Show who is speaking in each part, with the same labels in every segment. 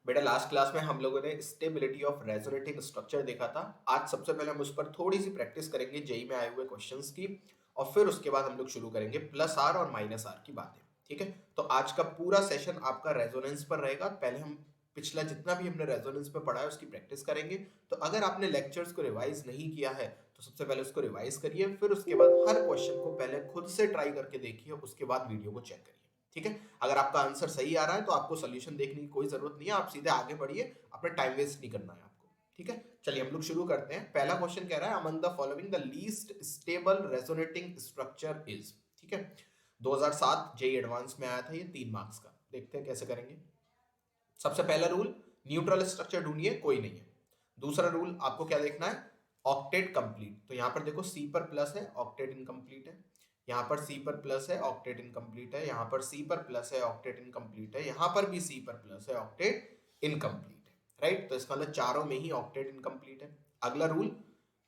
Speaker 1: बेटा last class में हम लोगों ने स्टेबिलिटी ऑफ रेजोनेटिंग स्ट्रक्चर देखा था। आज सबसे पहले हम उस पर थोड़ी सी प्रैक्टिस करेंगे जेई में आए हुए क्वेश्चंस की, और फिर उसके बाद हम लोग शुरू करेंगे प्लस आर और माइनस आर की बातें। ठीक है, तो आज का पूरा सेशन आपका रेजोनेंस पर रहेगा। पहले हम पिछला जितना भी हमने रेजोनेंस पे पढ़ा है उसकी प्रैक्टिस करेंगे। तो अगर आपने लेक्चर्स को रिवाइज नहीं किया है तो सबसे पहले उसको रिवाइज करिए, फिर उसके बाद हर क्वेश्चन को पहले खुद से ट्राई करके देखिए, उसके बाद वीडियो को चेक करिए। ठीक है, अगर आपका आंसर सही आ रहा है तो आपको सोल्यूशन देखने की कोई जरूरत नहीं है, आप सीधे आगे बढ़िए, अपना टाइम वेस्ट नहीं करना है आपको। ठीक है, चलिए हम लोग शुरू करते हैं। पहला क्वेश्चन कह रहा है among the following the least stable resonating structure is. ठीक है, 2007 जेई एडवांस में आया था ये, 3 मार्क्स का। देखते हैं कैसे करेंगे। सबसे पहला रूल, न्यूट्रल स्ट्रक्चर ढूंढिए, कोई नहीं है। दूसरा रूल आपको क्या देखना है, ऑक्टेट कंप्लीट। तो यहां पर देखो सी पर प्लस है, ऑक्टेट इनकम्प्लीट है। यहाँ पर सी पर प्लस है, ऑक्टेट इनकम्प्लीट है। यहाँ पर सी पर प्लस है, ऑक्टेट इनकम्प्लीट है। यहाँ पर भी सी पर प्लस है, ऑक्टेट इनकम्प्लीट है। राइट, तो इसका मतलब चारों में ही ऑक्टेट इनकम्प्लीट है। अगला rule,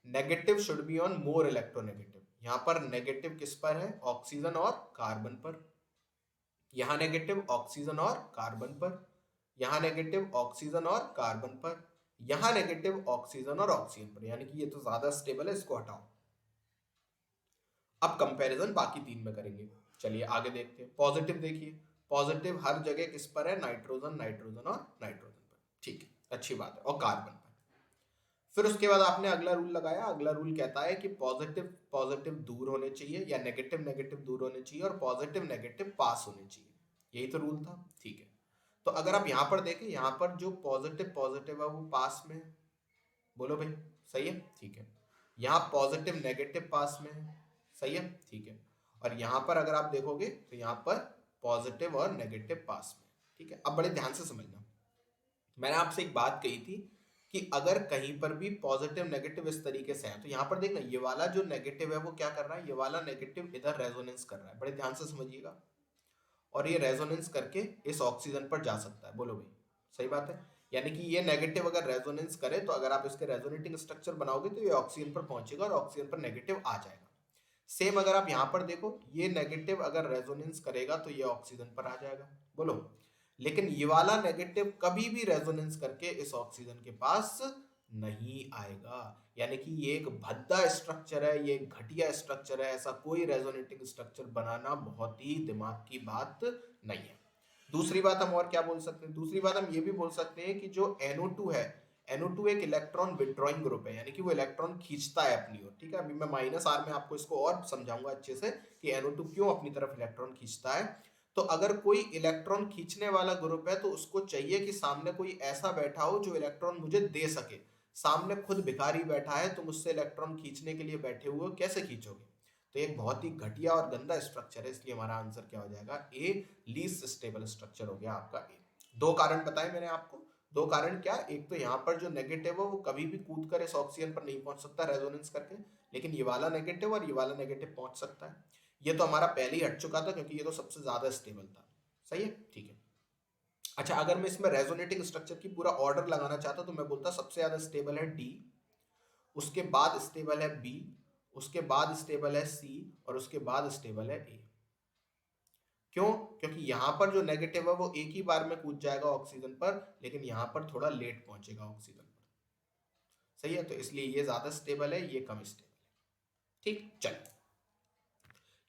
Speaker 1: negative should be on more electronegative. यहाँ पर नेगेटिव किस पर है, ऑक्सीजन और कार्बन पर। यहाँ नेगेटिव ऑक्सीजन और कार्बन पर। यहाँ नेगेटिव ऑक्सीजन और कार्बन पर। यहाँ नेगेटिव ऑक्सीजन और ऑक्सीजन पर, यानी कि ये तो ज्यादा स्टेबल है, इसको हटाओ। अब कंपैरिजन बाकी 3 में करेंगे। चलिए आगे देखते हैं। पॉजिटिव देखिए, पॉजिटिव हर जगह किस पर है, नाइट्रोजन, नाइट्रोजन और नाइट्रोजन पर। ठीक है, अच्छी बात है, और कार्बन पर। फिर उसके बाद आपने अगला रूल लगाया। अगला रूल कहता है कि पॉजिटिव पॉजिटिव दूर होने चाहिए, या नेगेटिव नेगेटिव दूर होने चाहिए, और पॉजिटिव नेगेटिव पास होने चाहिए। यही तो रूल था। ठीक है, तो अगर आप यहां पर देखें, यहां पर जो पॉजिटिव पॉजिटिव है वो पास में है। बोलो भाई, सही है? ठीक है, यहाँ पॉजिटिव नेगेटिव पास में है। सही है? ठीक है, और यहाँ पर अगर आप देखोगे तो यहाँ पर पॉजिटिव और नेगेटिव पास में। ठीक है, अब बड़े ध्यान से समझना। मैंने आपसे एक बात कही थी कि अगर कहीं पर भी पॉजिटिव नेगेटिव इस तरीके से है, तो यहाँ पर देखना, ये वाला जो नेगेटिव है वो क्या कर रहा है, ये वाला नेगेटिव इधर रेजोनेंस कर रहा है। बड़े ध्यान से समझिएगा, और ये रेजोनेंस करके इस ऑक्सीजन पर जा सकता है। बोलो भाई, सही बात है? यानी कि ये नेगेटिव अगर रेजोनेंस करे तो अगर आप इसके रेजोनेटिंग स्ट्रक्चर बनाओगे तो ये ऑक्सीजन पर पहुंचेगा और ऑक्सीजन पर नेगेटिव आ जाएगा। सेम अगर आप यहां पर देखो, ये नेगेटिव अगर रेजोनेंस करेगा तो ये ऑक्सीजन पर आ जाएगा। बोलो, लेकिन ये वाला नेगेटिव कभी भी रेजोनेंस करके इस ऑक्सीजन के पास नहीं आएगा। यानी कि ये एक भद्दा स्ट्रक्चर है, ये एक घटिया स्ट्रक्चर है। ऐसा कोई रेजोनेटिंग स्ट्रक्चर बनाना बहुत ही दिमाग की बात नहीं है। दूसरी बात हम और क्या बोल सकते हैं, दूसरी बात हम ये भी बोल सकते हैं कि जो NO2 है, NO2 एक इलेक्ट्रॉन विड्रॉइंग ग्रुप है, यानी कि वो इलेक्ट्रॉन खींचता है अपनी ओर। ठीक है, अभी मैं माइनस आर में आपको इसको और समझाऊंगा अच्छे से कि NO2 क्यों अपनी तरफ इलेक्ट्रॉन खींचता है। तो अगर कोई इलेक्ट्रॉन खींचने वाला ग्रुप है तो उसको चाहिए कि सामने कोई ऐसा बैठा हो जो इलेक्ट्रॉन मुझे दे सके। सामने खुद भिखारी बैठा है, तुम उससे इलेक्ट्रॉन खींचने के लिए बैठे हुए हो, कैसे खींचोगे? तो एक बहुत ही घटिया और गंदा स्ट्रक्चर है, इसलिए हमारा आंसर क्या हो जाएगा, ए, लीस्ट स्टेबल स्ट्रक्चर हो गया आपका ए। 2 कारण बताए मैंने आपको। 2 कारण क्या, एक तो यहाँ पर जो नेगेटिव है वो कभी भी कूद कर इस ऑक्सीजन पर नहीं पहुंच सकता रेजोनेंस करके, लेकिन ये वाला नेगेटिव और ये वाला नेगेटिव पहुंच सकता है। ये तो हमारा पहले ही हट चुका था क्योंकि ये तो सबसे ज्यादा स्टेबल था। सही है? ठीक है। अच्छा, अगर मैं इसमें रेजोनेटिंग स्ट्रक्चर की पूरा ऑर्डर लगाना चाहता तो मैं बोलता सबसे ज्यादा स्टेबल है डी, उसके बाद स्टेबल है बी, उसके बाद स्टेबल है सी, और उसके बाद स्टेबल है ए। क्यों? क्योंकि यहां पर जो नेगेटिव है वो एक ही बार में कूद जाएगा ऑक्सीजन पर, लेकिन यहां पर थोड़ा लेट पहुंचेगा ऑक्सीजन पर। सही है, तो इसलिए ये ज्यादा स्टेबल है, ये कम स्टेबल है। ठीक, चलिए,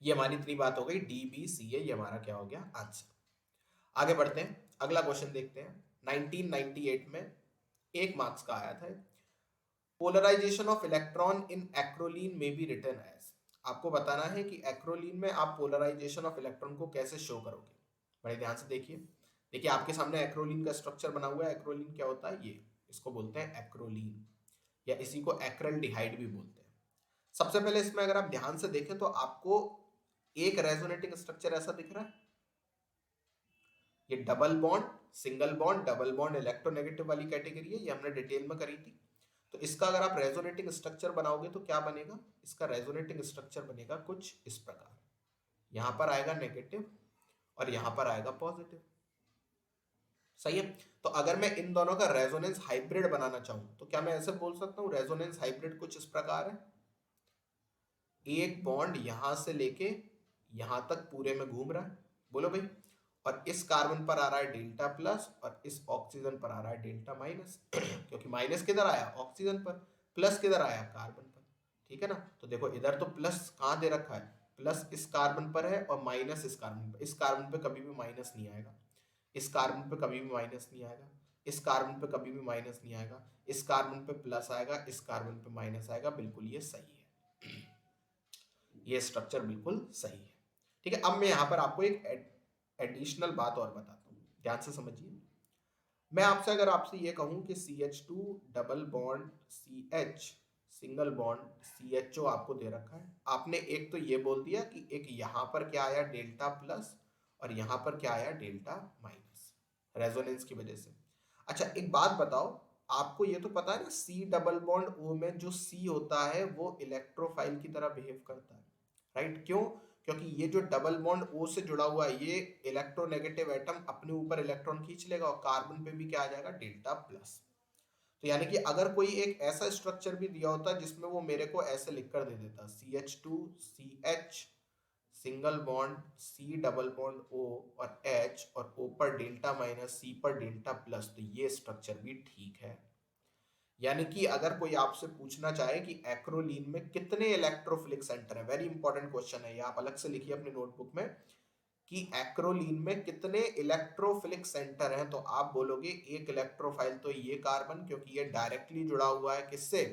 Speaker 1: ये हमारी इतनी बात हो गई, डी बी सी ए, ये हमारा क्या हो गया, आंसर। आगे बढ़ते हैं, अगला क्वेश्चन देखते हैं। 1998 में 1 मार्क्स का आया था। Polarisation of electron in acrolein may be written as. आपको बताना है कि एक्रोलीन में आप पोलराइजेशन ऑफ इलेक्ट्रॉन को कैसे शो करोगे। बड़े ध्यान से देखिए। देखिए आपके सामने एक्रोलीन का स्ट्रक्चर बना हुआ है। एक्रोलीन क्या होता है, ये इसको बोलते हैं एक्रोलीन, या इसी को एक्रेल्डिहाइड भी बोलते हैं। सबसे पहले इसमें अगर आप ध्यान से देखें तो आपको एक रेजोनेटिंग स्ट्रक्चर ऐसा दिख रहा है, ये double bond, single bond, double bond, electronegative वाली कैटेगरी है, ये हमने डिटेल में करी थी। तो इसका अगर आप रेजोनेटिंग स्ट्रक्चर बनाओगे तो क्या बनेगा, इसका रेजोनेटिंग स्ट्रक्चर बनेगा कुछ इस प्रकार। यहां पर आएगा नेगेटिव और यहां पर आएगा पॉजिटिव। सही है, तो अगर मैं इन दोनों का रेजोनेंस हाइब्रिड बनाना चाहूं तो क्या मैं ऐसे बोल सकता हूं, रेजोनेंस हाइब्रिड कुछ इस प्रकार है। एक बॉन्ड यहां से लेके यहां तक पूरे में घूम रहा है। बोलो भाई, और इस कार्बन पर आ रहा है डेल्टा प्लस और इस ऑक्सीजन पर आ रहा है डेल्टा माइनस क्योंकि माइनस किधर आया ऑक्सीजन पर, प्लस किधर आया कार्बन पर, ठीक है ना। तो देखो इधर तो प्लस कहाँ दे रखा है, प्लस इस कार्बन पर है और माइनस इस कार्बन पर। इस कार्बन पे कभी भी माइनस नहीं आएगा, इस कार्बन पे कभी भी माइनस नहीं आएगा, इस कार्बन पे कभी भी माइनस नहीं आएगा, इस कार्बन पे प्लस आएगा, इस कार्बन पे माइनस आएगा। बिल्कुल ये सही है, ये स्ट्रक्चर बिल्कुल सही है। ठीक है, अब मैं यहाँ पर आपको एक एडिशनल बात और बताता हूँ, ध्यान से समझिए। मैं आपसे अगर आपसे ये कहूँ कि CH2 double bond CH single bond CHO आपको दे रखा है, आपने एक तो ये बोल दिया कि एक यहाँ पर क्या आया डेल्टा प्लस और यहाँ पर क्या आया डेल्टा माइनस रेजोनेंस की वजह से। अच्छा एक बात बताओ, आपको ये तो पता है ना C डबल बॉन्ड O में जो C होता है वो इलेक्ट्रोफाइल की तरह बिहेव करता है, राइट? क्यों? क्योंकि ये जो डबल बॉन्ड O से जुड़ा हुआ है ये इलेक्ट्रोनेगेटिव एटम अपने ऊपर इलेक्ट्रॉन खींच लेगा और कार्बन पे भी क्या आ जाएगा डेल्टा प्लस। तो यानी कि अगर कोई एक ऐसा स्ट्रक्चर भी दिया होता जिसमें वो मेरे को ऐसे लिख कर दे देता CH2 CH single bond C double bond O और H और O पर डेल्टा माइनस C पर डेल्टा प्लस, तो ये स्ट्रक्चर भी ठीक है। यानी कि अगर कोई आपसे पूछना चाहे कि एक्रोलीन में कितने इलेक्ट्रोफिलिक सेंटर है, वेरी इंपॉर्टेंट क्वेश्चन है ये, आप अलग से लिखिए अपनी नोटबुक में कि एक्रोलीन में कितने इलेक्ट्रोफिलिक सेंटर हैं, तो आप बोलोगे एक इलेक्ट्रोफाइल तो ये कार्बन, क्योंकि ये डायरेक्टली जुड़ा हुआ है किससे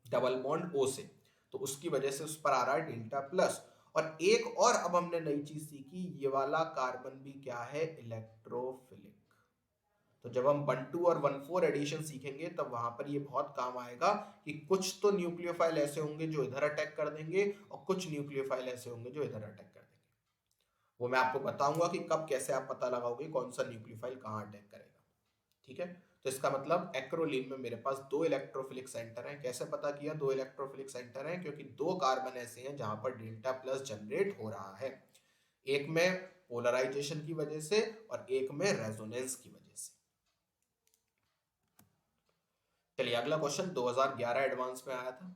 Speaker 1: डबल बॉन्ड O से, तो उसकी वजह से उस पर आ रहा है डेल्टा प्लस। और एक और अब हमने नई चीज सीखी, ये वाला कार्बन भी क्या है इलेक्ट्रोफिलिक। तो जब हम 1,2 और 1,4 एडिशन सीखेंगे तब वहां पर ये बहुत काम आएगा कि कुछ तो न्यूक्लियोफाइल ऐसे होंगे जो इधर अटैक कर देंगे और कुछ न्यूक्लियोफाइल ऐसे होंगे जो इधर अटैक कर देंगे। वो मैं आपको बताऊंगा कि कब कैसे आप पता लगाओगे कौन सा न्यूक्लियोफाइल कहाँ अटैक करेगा, ठीक है। तो इसका मतलब एक्रोलीन में मेरे पास दो इलेक्ट्रोफिलिक सेंटर हैं। कैसे पता किया दो इलेक्ट्रोफिलिक सेंटर हैं? क्योंकि दो कार्बन ऐसे हैं जहां पर डेल्टा प्लस जनरेट हो रहा है, एक में पोलराइजेशन की वजह से और एक में रेजोनेंस की वजह से। चलिए अगला क्वेश्चन 2011 एडवांस में आया था,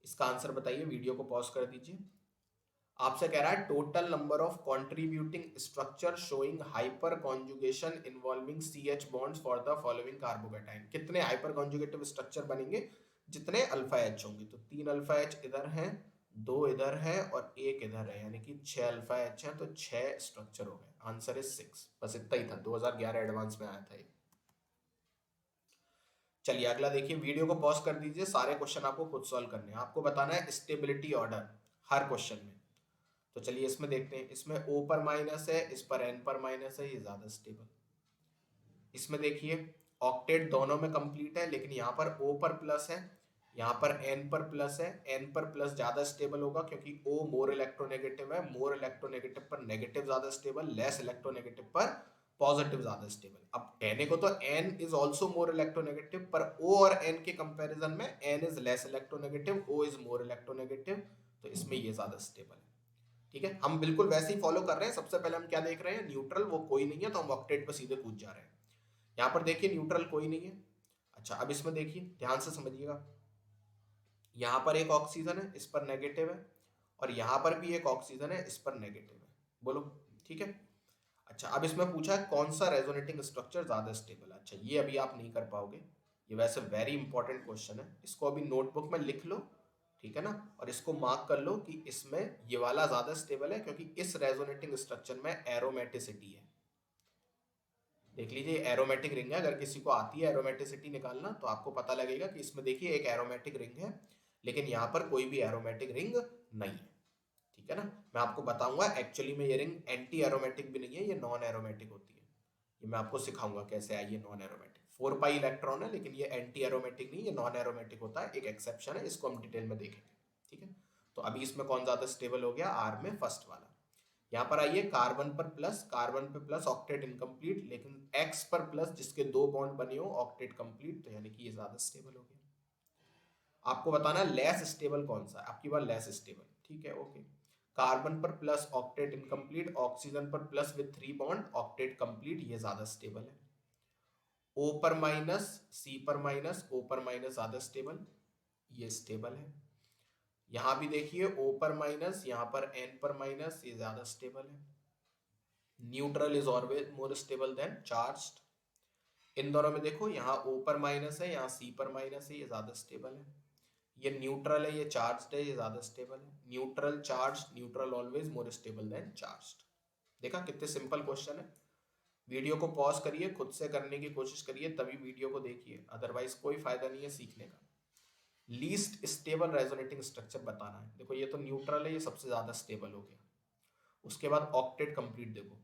Speaker 1: इसका आंसर बताइए, वीडियो को पॉज कर दीजिए। आपसे कह रहा है total number of contributing structure showing hyper conjugation involving CH bonds for the following carbocation. कितने हाइपर कॉन्जुगेटिव स्ट्रक्चर बनेंगे? जितने अल्फा H होंगे। तो 3 अल्फा H इधर हैं, 2 इधर है और 1 इधर है, यानी कि 6 अल्फा H है, तो 6 स्ट्रक्चर हो गए। Answer is 6। बस इतना ही था, 2011 एडवांस में आया था ये। चलिए अगला देखिए, वीडियो को पॉज कर दीजिए, सारे क्वेश्चन आपको खुद सॉल्व करने हैं। आपको बताना है स्टेबिलिटी ऑर्डर हर क्वेश्चन में। तो चलिए इसमें देखते हैं, इसमें O पर माइनस है, इस पर N पर माइनस है, ये ज्यादा स्टेबल। इसमें देखिए ऑक्टेट दोनों में कंप्लीट है, लेकिन यहाँ पर O पर प्लस है, यहाँ पर N पर प्लस है। N पर प्लस ज्यादा स्टेबल होगा क्योंकि O मोर इलेक्ट्रोनेगेटिव है, मोर इलेक्ट्रोनेगेटिव पर नेगेटिव ज्यादा स्टेबल, लेस इलेक्ट्रोनेगेटिव पर पॉजिटिव ज्यादा स्टेबल। अब कहने को तो N is also more electronegative, पर O और N के कंपैरिजन में N is less electronegative, O is more electronegative, तो इसमें ये ज्यादा स्टेबल है। ठीक है, हम बिल्कुल वैसे ही फॉलो कर रहे हैं। सबसे पहले हम क्या देख रहे हैं, न्यूट्रल, वो कोई नहीं है तो हम ऑक्टेट पर सीधे कूद जा रहे हैं। यहाँ पर देखिए न्यूट्रल कोई नहीं है। अच्छा अब इसमें देखिए, ध्यान से समझिएगा, यहाँ पर एक ऑक्सीजन है, इस पर नेगेटिव है, और यहाँ पर भी एक ऑक्सीजन है, इस पर नेगेटिव है। बोलो ठीक है। अच्छा अब इसमें पूछा है कौन सा रेजोनेटिंग स्ट्रक्चर ज्यादा स्टेबल है। अच्छा ये अभी आप नहीं कर पाओगे, ये वैसे वेरी इंपॉर्टेंट क्वेश्चन है, इसको अभी नोटबुक में लिख लो, ठीक है ना, और इसको मार्क कर लो कि इसमें ये वाला ज्यादा स्टेबल है क्योंकि इस रेजोनेटिंग स्ट्रक्चर में एरोमेटिसिटी है। देख लीजिए एरोमेटिक रिंग है, अगर किसी को आती है एरोमेटिसिटी निकालना तो आपको पता लगेगा कि इसमें देखिए एक एरोमेटिक रिंग है, लेकिन यहाँ पर कोई भी एरोमेटिक रिंग नहीं है, ठीक है ना। मैं आपको बताऊंगा एक्चुअली में ये रिंग एंटी एरोमेटिक भी नहीं है, ये नॉन एरोमेटिक होती है। ये मैं आपको सिखाऊंगा कैसे आई ये नॉन एरोमेटिक। 4 पाई इलेक्ट्रॉन है, लेकिन ये एंटी एरोमेटिक नहीं, ये नॉन एरोमेटिक होता है, एक एक्सेप्शन है, इसको हम डिटेल में देखेंगे, ठीक है। तो अभी इसमें कौन ज्यादा स्टेबल हो गया, आर में फर्स्ट वाला। यहाँ पर आइए कार्बन पर प्लस, कार्बन पे प्लस ऑक्टेट इनकम्प्लीट, लेकिन एक्स पर प्लस जिसके 2 बॉन्ड बने हो ऑक्टेट कंप्लीट, तो यानी कि ये ज्यादा स्टेबल हो गया। आपको बताना लेस स्टेबल कौन सा है, आपकी बात लेस स्टेबल, ठीक है ओके। कार्बन पर प्लस ऑक्टेट इनकम्प्लीट, ऑक्सीजन पर plus with 3 bond octet complete, ये ज्यादा स्टेबल है। O पर माइनस, C पर माइनस, O पर माइनस ज्यादा स्टेबल, ये स्टेबल है। यहां भी देखिए O पर माइनस, यहां पर N पर माइनस, ये ज्यादा स्टेबल है। Neutral is always more stable than charged. इन दोनों में देखो, यहाँ O पर माइनस है, यहाँ C पर माइनस है, ये ज्यादा स्टेबल है। ये न्यूट्रल है, ये चार्ज्ड है, ये ज्यादा स्टेबल है। Neutral charge, neutral always more stable than charged. देखा कितने सिंपल क्वेश्चन है। वीडियो को पॉज करिए, खुद से करने की कोशिश करिए, तभी वीडियो को देखिए, अदरवाइज कोई फायदा नहीं है सीखने का। लीस्ट स्टेबल रेजोनेटिंग स्ट्रक्चर बताना है। देखो ये तो न्यूट्रल है, ये सबसे ज्यादा स्टेबल हो गया। उसके बाद ऑक्टेट कंप्लीट। देखो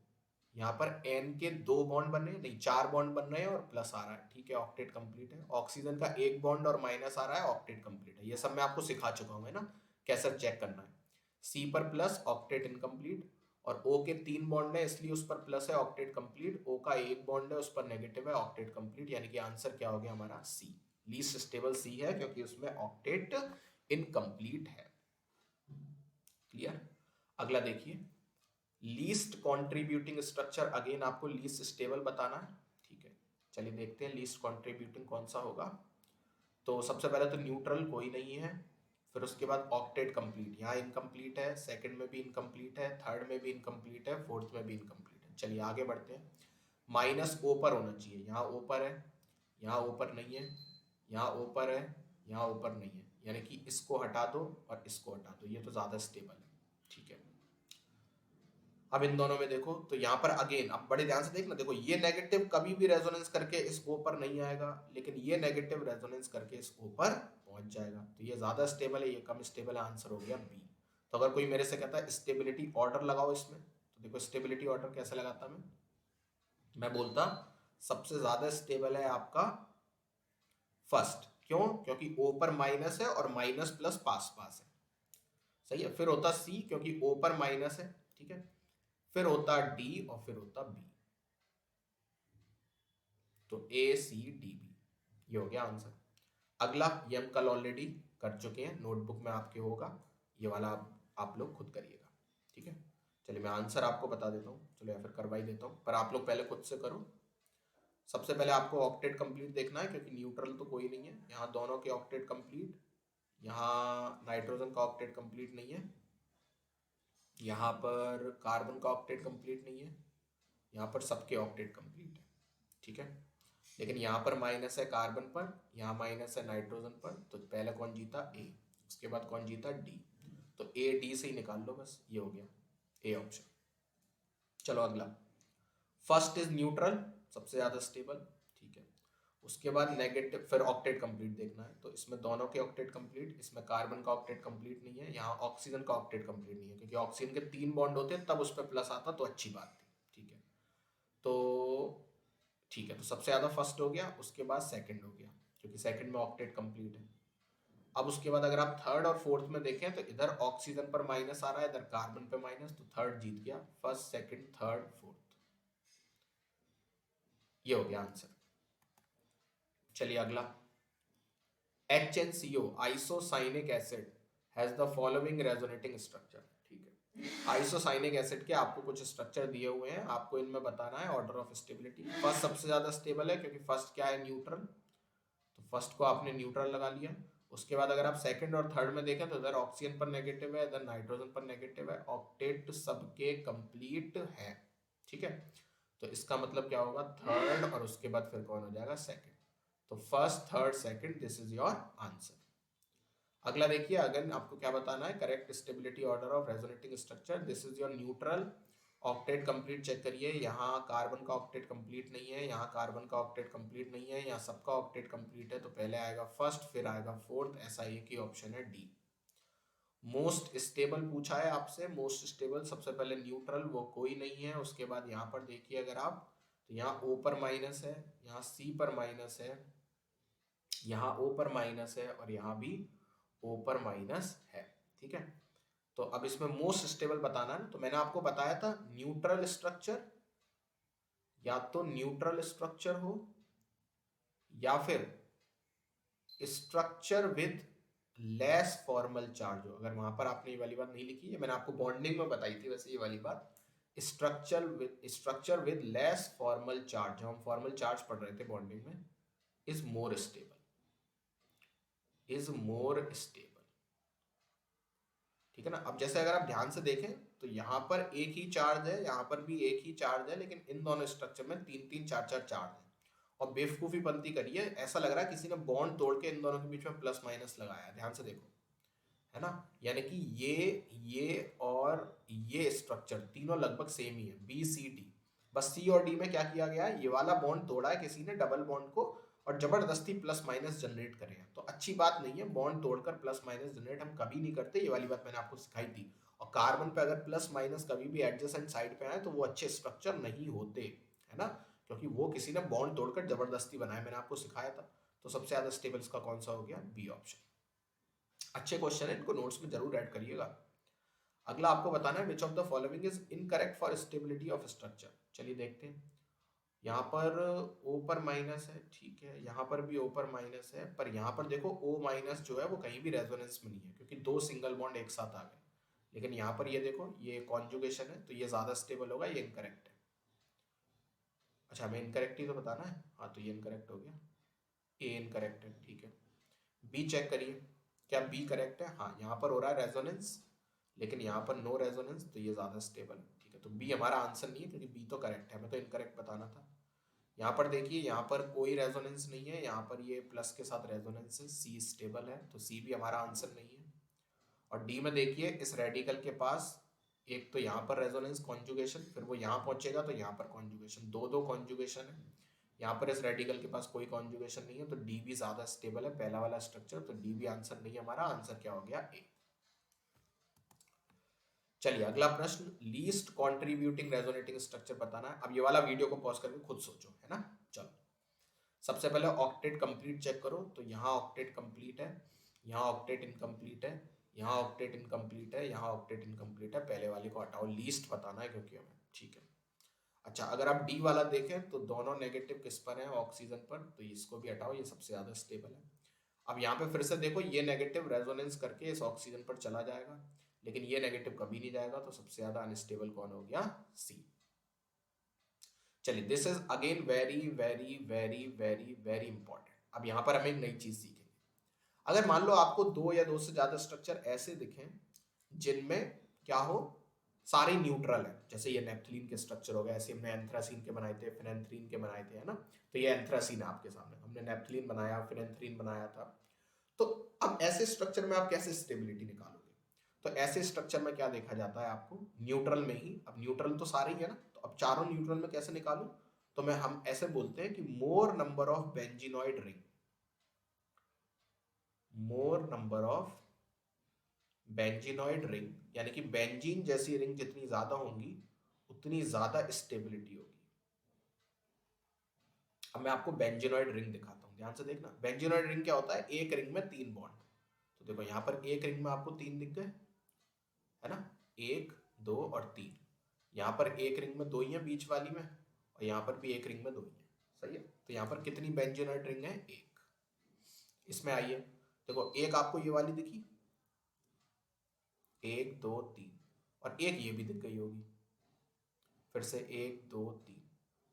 Speaker 1: यहाँ पर एन के 2 बॉन्ड बन रहे हैं, नहीं 4 बॉन्ड बन रहे हैं और प्लस आ रहा है, ठीक है, ऑक्टेट कंप्लीट है। ऑक्सीजन का 1 बॉन्ड और माइनस आ रहा है, ऑक्टेट कंप्लीट है। ये सब मैं आपको सिखा चुका हूँ, है ना, कैसे चेक करना है। सी पर प्लस, ऑक्टेट इनकम्प्लीट। और ओ के 3 बॉन्ड है, इसलिए उस पर प्लस है, ऑक्टेट कंप्लीट। ओ का 1 बॉन्ड है, उस पर नेगेटिव है, ऑक्टेट कंप्लीट। यानी कि आंसर क्या हो गया हमारा? सी। लीस्ट स्टेबल सी है, क्योंकि उसमें ऑक्टेट इनकम्प्लीट है। क्लियर? अगला देखिए, लीस्ट कॉन्ट्रीब्यूटिंग स्ट्रक्चर। अगेन आपको लीस्ट स्टेबल बताना है, ठीक है। चलिए देखते हैं लीस्ट कॉन्ट्रीब्यूटिंग कौन सा होगा। तो सबसे पहले तो न्यूट्रल कोई नहीं है, फिर उसके बाद ऑक्टेट कंप्लीट, यहाँ इनकम्प्लीट है, सेकंड में भी इनकम्प्लीट है, थर्ड में भी इनकम्प्लीट है, फोर्थ में भी इनकम्प्लीट है। चलिए आगे बढ़ते हैं। माइनस ओ पर होना चाहिए, यहाँ ओ पर है, यहाँ ओ पर नहीं है, यहाँ ओ पर है, यहाँ ओ पर नहीं है, यानी कि इसको हटा दो और इसको हटा दो, ये तो ज़्यादा स्टेबल है, ठीक है। अब इन दोनों में देखो, तो यहाँ पर अगेन अब बड़े ध्यान से देखना, देखो ये नेगेटिव कभी भी रेजोनेंस करके इस O पर नहीं आएगा, लेकिन ये नेगेटिव रेजोनेंस करके इस O पर पहुंच जाएगा। तो ये ज्यादा स्टेबल है, ये कम स्टेबल है, आंसर हो गया बी। तो अगर कोई मेरे से कहता है स्टेबिलिटी ऑर्डर लगाओ इसमें, तो देखो स्टेबिलिटी ऑर्डर कैसे लगाता मैं बोलता सबसे ज्यादा स्टेबल है आपका फर्स्ट। क्यों? क्योंकि O पर माइनस है और माइनस प्लस पास पास है, सही है। फिर होता सी, क्योंकि O पर माइनस है, ठीक है। फिर होता डी और फिर होता बी। तो ए सी डी बी, ये हो गया आंसर। अगला ये हम कल ऑलरेडी कर चुके हैं, नोटबुक में आपके होगा, ये वाला आप लोग खुद करिएगा, ठीक है। चलिए मैं आंसर आपको बता देता हूँ, चलो या फिर करवा ही देता हूँ, पर आप लोग पहले खुद से करो। सबसे पहले आपको ऑक्टेट कंप्लीट देखना है, क्योंकि न्यूट्रल तो कोई नहीं है। यहाँ दोनों के ऑक्टेट कंप्लीट, यहाँ नाइट्रोजन का ऑक्टेट कंप्लीट नहीं है, यहाँ पर कार्बन का ऑक्टेट कंप्लीट नहीं है, यहाँ पर सबके ऑक्टेट कंप्लीट है, ठीक है। लेकिन यहाँ पर माइनस है कार्बन पर, यहाँ माइनस है नाइट्रोजन पर, तो पहले कौन जीता? ए। उसके बाद कौन जीता? डी। तो ए डी से ही निकाल लो बस, ये हो गया ए ऑप्शन। चलो अगला, फर्स्ट इज न्यूट्रल, सबसे ज्यादा स्टेबल, ठीक है। उसके बाद नेगेटिव, फिर ऑक्टेट कंप्लीट देखना है, तो इसमें दोनों के ऑक्टेट कंप्लीट, इसमें कार्बन का ऑक्टेट कंप्लीट नहीं है, यहाँ ऑक्सीजन का ऑक्टेट कंप्लीट नहीं है, क्योंकि ऑक्सीजन के 3 बॉन्ड होते तब उस पर प्लस आता तो अच्छी बात थी, ठीक है। तो ठीक है, तो सबसे ज्यादा फर्स्ट हो गया, उसके बाद सेकंड हो गया, क्योंकि सेकंड में ऑक्टेट कंप्लीट है। अब उसके बाद अगर आप थर्ड और फोर्थ में देखें, तो इधर ऑक्सीजन पर माइनस आ रहा है, इधर कार्बन पे माइनस, तो थर्ड जीत गया, फर्स्ट सेकंड थर्ड फोर्थ, ये हो गया आंसर। चलिए अगला, HNCO isocyanic acid has the following resonating structure, ठीक है। आइसोसाइनिक एसिड के आपको कुछ स्ट्रक्चर दिए हुए हैं, आपको इनमें बताना है ऑर्डर ऑफ स्टेबिलिटी। फर्स्ट सबसे ज्यादा स्टेबल है, क्योंकि फर्स्ट क्या है? न्यूट्रल, तो फर्स्ट को आपने न्यूट्रल लगा लिया। उसके बाद अगर आप सेकंड और थर्ड में देखें, तो इधर ऑक्सीजन पर नेगेटिव है, इधर नाइट्रोजन पर नेगेटिव है, ऑक्टेट सबके कंप्लीट है, ठीक है। तो इसका मतलब क्या होगा? थर्ड और उसके बाद फिर कौन हो जाएगा? सेकंड। तो first third second, this is your answer. अगला देखिए, अगर आपको क्या बताना है? Correct stability order of resonating structure, this is your neutral. Octet complete check करिए, यहाँ कार्बन का ऑक्टेट कंप्लीट नहीं है, यहाँ कार्बन का ऑक्टेट कंप्लीट नहीं है, यहाँ सबका ऑक्टेट कंप्लीट है, तो पहले आएगा फर्स्ट फिर आएगा फोर्थ, ऐसा एक ही ऑप्शन है डी। मोस्ट स्टेबल पूछा है आपसे, मोस्ट स्टेबल सबसे पहले न्यूट्रल, वो कोई नहीं है। उसके बाद यहाँ पर देखिए अगर आप, तो यहाँ O पर माइनस है, यहाँ C पर माइनस है, यहाँ O पर माइनस है और यहाँ भी O पर माइनस है, ठीक है। तो अब इसमें मोस्ट स्टेबल बताना है, तो मैंने आपको बताया था न्यूट्रल स्ट्रक्चर, या तो न्यूट्रल स्ट्रक्चर हो या फिर structure with less formal charge हो। अगर वहां पर आपने ये वाली बात नहीं लिखी है, मैंने आपको बॉन्डिंग में बताई थी वैसे ये वाली बात, structure with less formal charge, जब हम फॉर्मल चार्ज पढ़ रहे थे बॉन्डिंग में, is more stable, is more stable, ठीक है ना। अब जैसे अगर आप ध्यान से देखें, तो यहाँ पर एक ही चार्ज है, यहाँ पर भी एक ही चार्ज है, लेकिन इन दोनों स्ट्रक्चर में 3 3 4 4 चार्ज है। और बेवकूफी बनती करिए, ऐसा लग रहा है किसी ने बॉन्ड तोड़ के इन दोनों के बीच में प्लस माइनस लगाया, ध्यान से देखो, है ना। यानी कि ये और ये स्ट्रक्चर तीनों लगभग सेम ही है, बी सी डी। बस सी और डी में क्या किया गया है, ये वाला बॉन्ड तोड़ा है किसी ने डबल बॉन्ड को, और जबरदस्ती प्लस माइनस जनरेट करे हैं। तो अच्छी बात नहीं है, बॉन्ड तोड़कर प्लस माइनस जनरेट हम कभी नहीं करते, ये वाली बात मैंने आपको सिखाई थी। और कार्बन पे अगर प्लस माइनस कभी भी एडजेसेंट साइड पे आए तो वो अच्छे स्ट्रक्चर नहीं होते, है ना, क्योंकि वो किसी ने बॉन्ड तोड़कर जबरदस्ती बनाया, मैंने आपको सिखाया था। तो सबसे ज्यादा स्टेबल इसका कौन सा हो गया, बी ऑप्शन। अच्छे क्वेश्चन है, इनको नोट्स में जरूर ऐड करिएगा। अगला आपको बताना है which of the following is incorrect for stability of structure. चलिए देखते हैं, यहाँ पर O पर माइनस है, ठीक है, यहाँ पर भी O पर माइनस है, पर यहाँ पर देखो O माइनस जो है वो कहीं भी रेजोनेंस में नहीं है, क्योंकि दो सिंगल बॉन्ड एक साथ आ गए। लेकिन यहाँ पर ये देखो, ये कॉन्जुगेशन है, तो ये ज्यादा स्टेबल होगा, ये इनकरेक्ट है। अच्छा, हमें इनकरेक्ट ही तो बताना है, हाँ तो ये इनकरेक्ट हो गया, ए इनकरेक्ट है, ठीक है। बी चेक करिए, क्या बी करेक्ट है, हाँ यहाँ पर हो रहा है रेजोनेंस, लेकिन यहाँ पर नो रेजोनेंस, तो ये ज्यादा स्टेबल है, ठीक है। तो बी हमारा आंसर नहीं है, क्योंकि बी तो करेक्ट है, हमें तो इनकरेक्ट बताना था। यहाँ पर देखिए, यहाँ पर कोई रेजोनेंस नहीं है, यहाँ पर ये प्लस के साथ रेजोनेंस है, सी स्टेबल है, तो सी भी हमारा आंसर नहीं है। और डी में देखिए, इस रेडिकल के पास एक तो यहाँ पर रेजोनेंस कॉन्जुगेशन, फिर वो यहाँ पहुंचेगा तो यहाँ पर कॉन्जुगेशन, दो दो कॉन्जुगेशन है। यहाँ पर इस रेडिकल के पास कोई कॉन्जुगेशन नहीं है, तो डी भी ज्यादा स्टेबल है, पहला वाला स्ट्रक्चर, तो डी भी आंसर नहीं है हमारा, आंसर क्या हो गया, ए। चलिए अगला प्रश्न, लीस्ट कॉन्ट्रीब्यूटिंग रेजोनेटिंग स्ट्रक्चर बताना है। अब ये वाला वीडियो को पॉज करके खुद सोचो, है ना। चलो सबसे पहले ऑक्टेट कंप्लीट चेक करो, तो यहाँ ऑक्टेट कंप्लीट है, यहाँ ऑक्टेट इनकम्प्लीट है, यहाँ ऑक्टेट इनकम्प्लीट है, यहाँ ऑक्टेट इनकम्प्लीट है, पहले वाले को हटाओ, लीस्ट बताना है क्योंकि हमें, ठीक है। अच्छा, अगर आप डी वाला देखें तो दोनों नेगेटिव किस पर है, ऑक्सीजन पर, तो इसको भी हटाओ, ये सबसे ज्यादा स्टेबल है। अब यहाँ पे फिर से देखो, ये नेगेटिव रेजोनेंस करके इस ऑक्सीजन पर चला जाएगा, लेकिन ये नेगेटिव कभी नहीं जाएगा, तो सबसे ज्यादा अनस्टेबल कौन हो गया, सी। चलिए this is again very very very very very important. अब यहाँ पर हमें एक नई चीज सीखेंगे। अगर मान लो आपको दो या दो से ज्यादा स्ट्रक्चर ऐसे दिखें जिनमें क्या हो, सारे न्यूट्रल है, जैसे ये नेप्थलीन के स्ट्रक्चर हो गए, ऐसे हमने एंथ्रासीन के बनाए थे, फिनेंथ्रीन के बनाए थे, है ना। तो ये एंथ्रासीन है आपके सामने, हमने नेप्थलीन बनाया, फिनेंथ्रीन बनाया था। तो अब ऐसे स्ट्रक्चर में आप कैसे स्टेबिलिटी निकालोगे, तो ऐसे स्ट्रक्चर में क्या देखा जाता है आपको, न्यूट्रल में ही। अब न्यूट्रल तो सारे ही है ना, तो अब चारों न्यूट्रल में कैसे निकालूं, तो हम ऐसे बोलते हैं कि मोर number of benzenoid ring, more number of benzenoid ring, यानी कि बेंजीन जैसी रिंग जितनी ज्यादा होंगी उतनी ज्यादा स्टेबिलिटी होगी। अब मैं आपको बेंजीनॉइड रिंग दिखाता हूं, ध्यान से देखना। बेंजीनॉइड रिंग क्या होता है, एक रिंग में 3 बॉन्ड, तो देखो यहाँ पर एक रिंग में आपको 3 दिख गए, है ना, 1 2 और 3। यहाँ पर एक रिंग में 2 ही है बीच वाली में, और यहाँ पर भी एक रिंग में 2 ही है, सही है। तो यहाँ पर कितनी बेंजीनॉइड रिंग है, एक। इसमें आइए देखो, एक आपको ये वाली दिखी, 1 2 3, और एक ये भी दिख गई होगी, फिर से 1 2 3।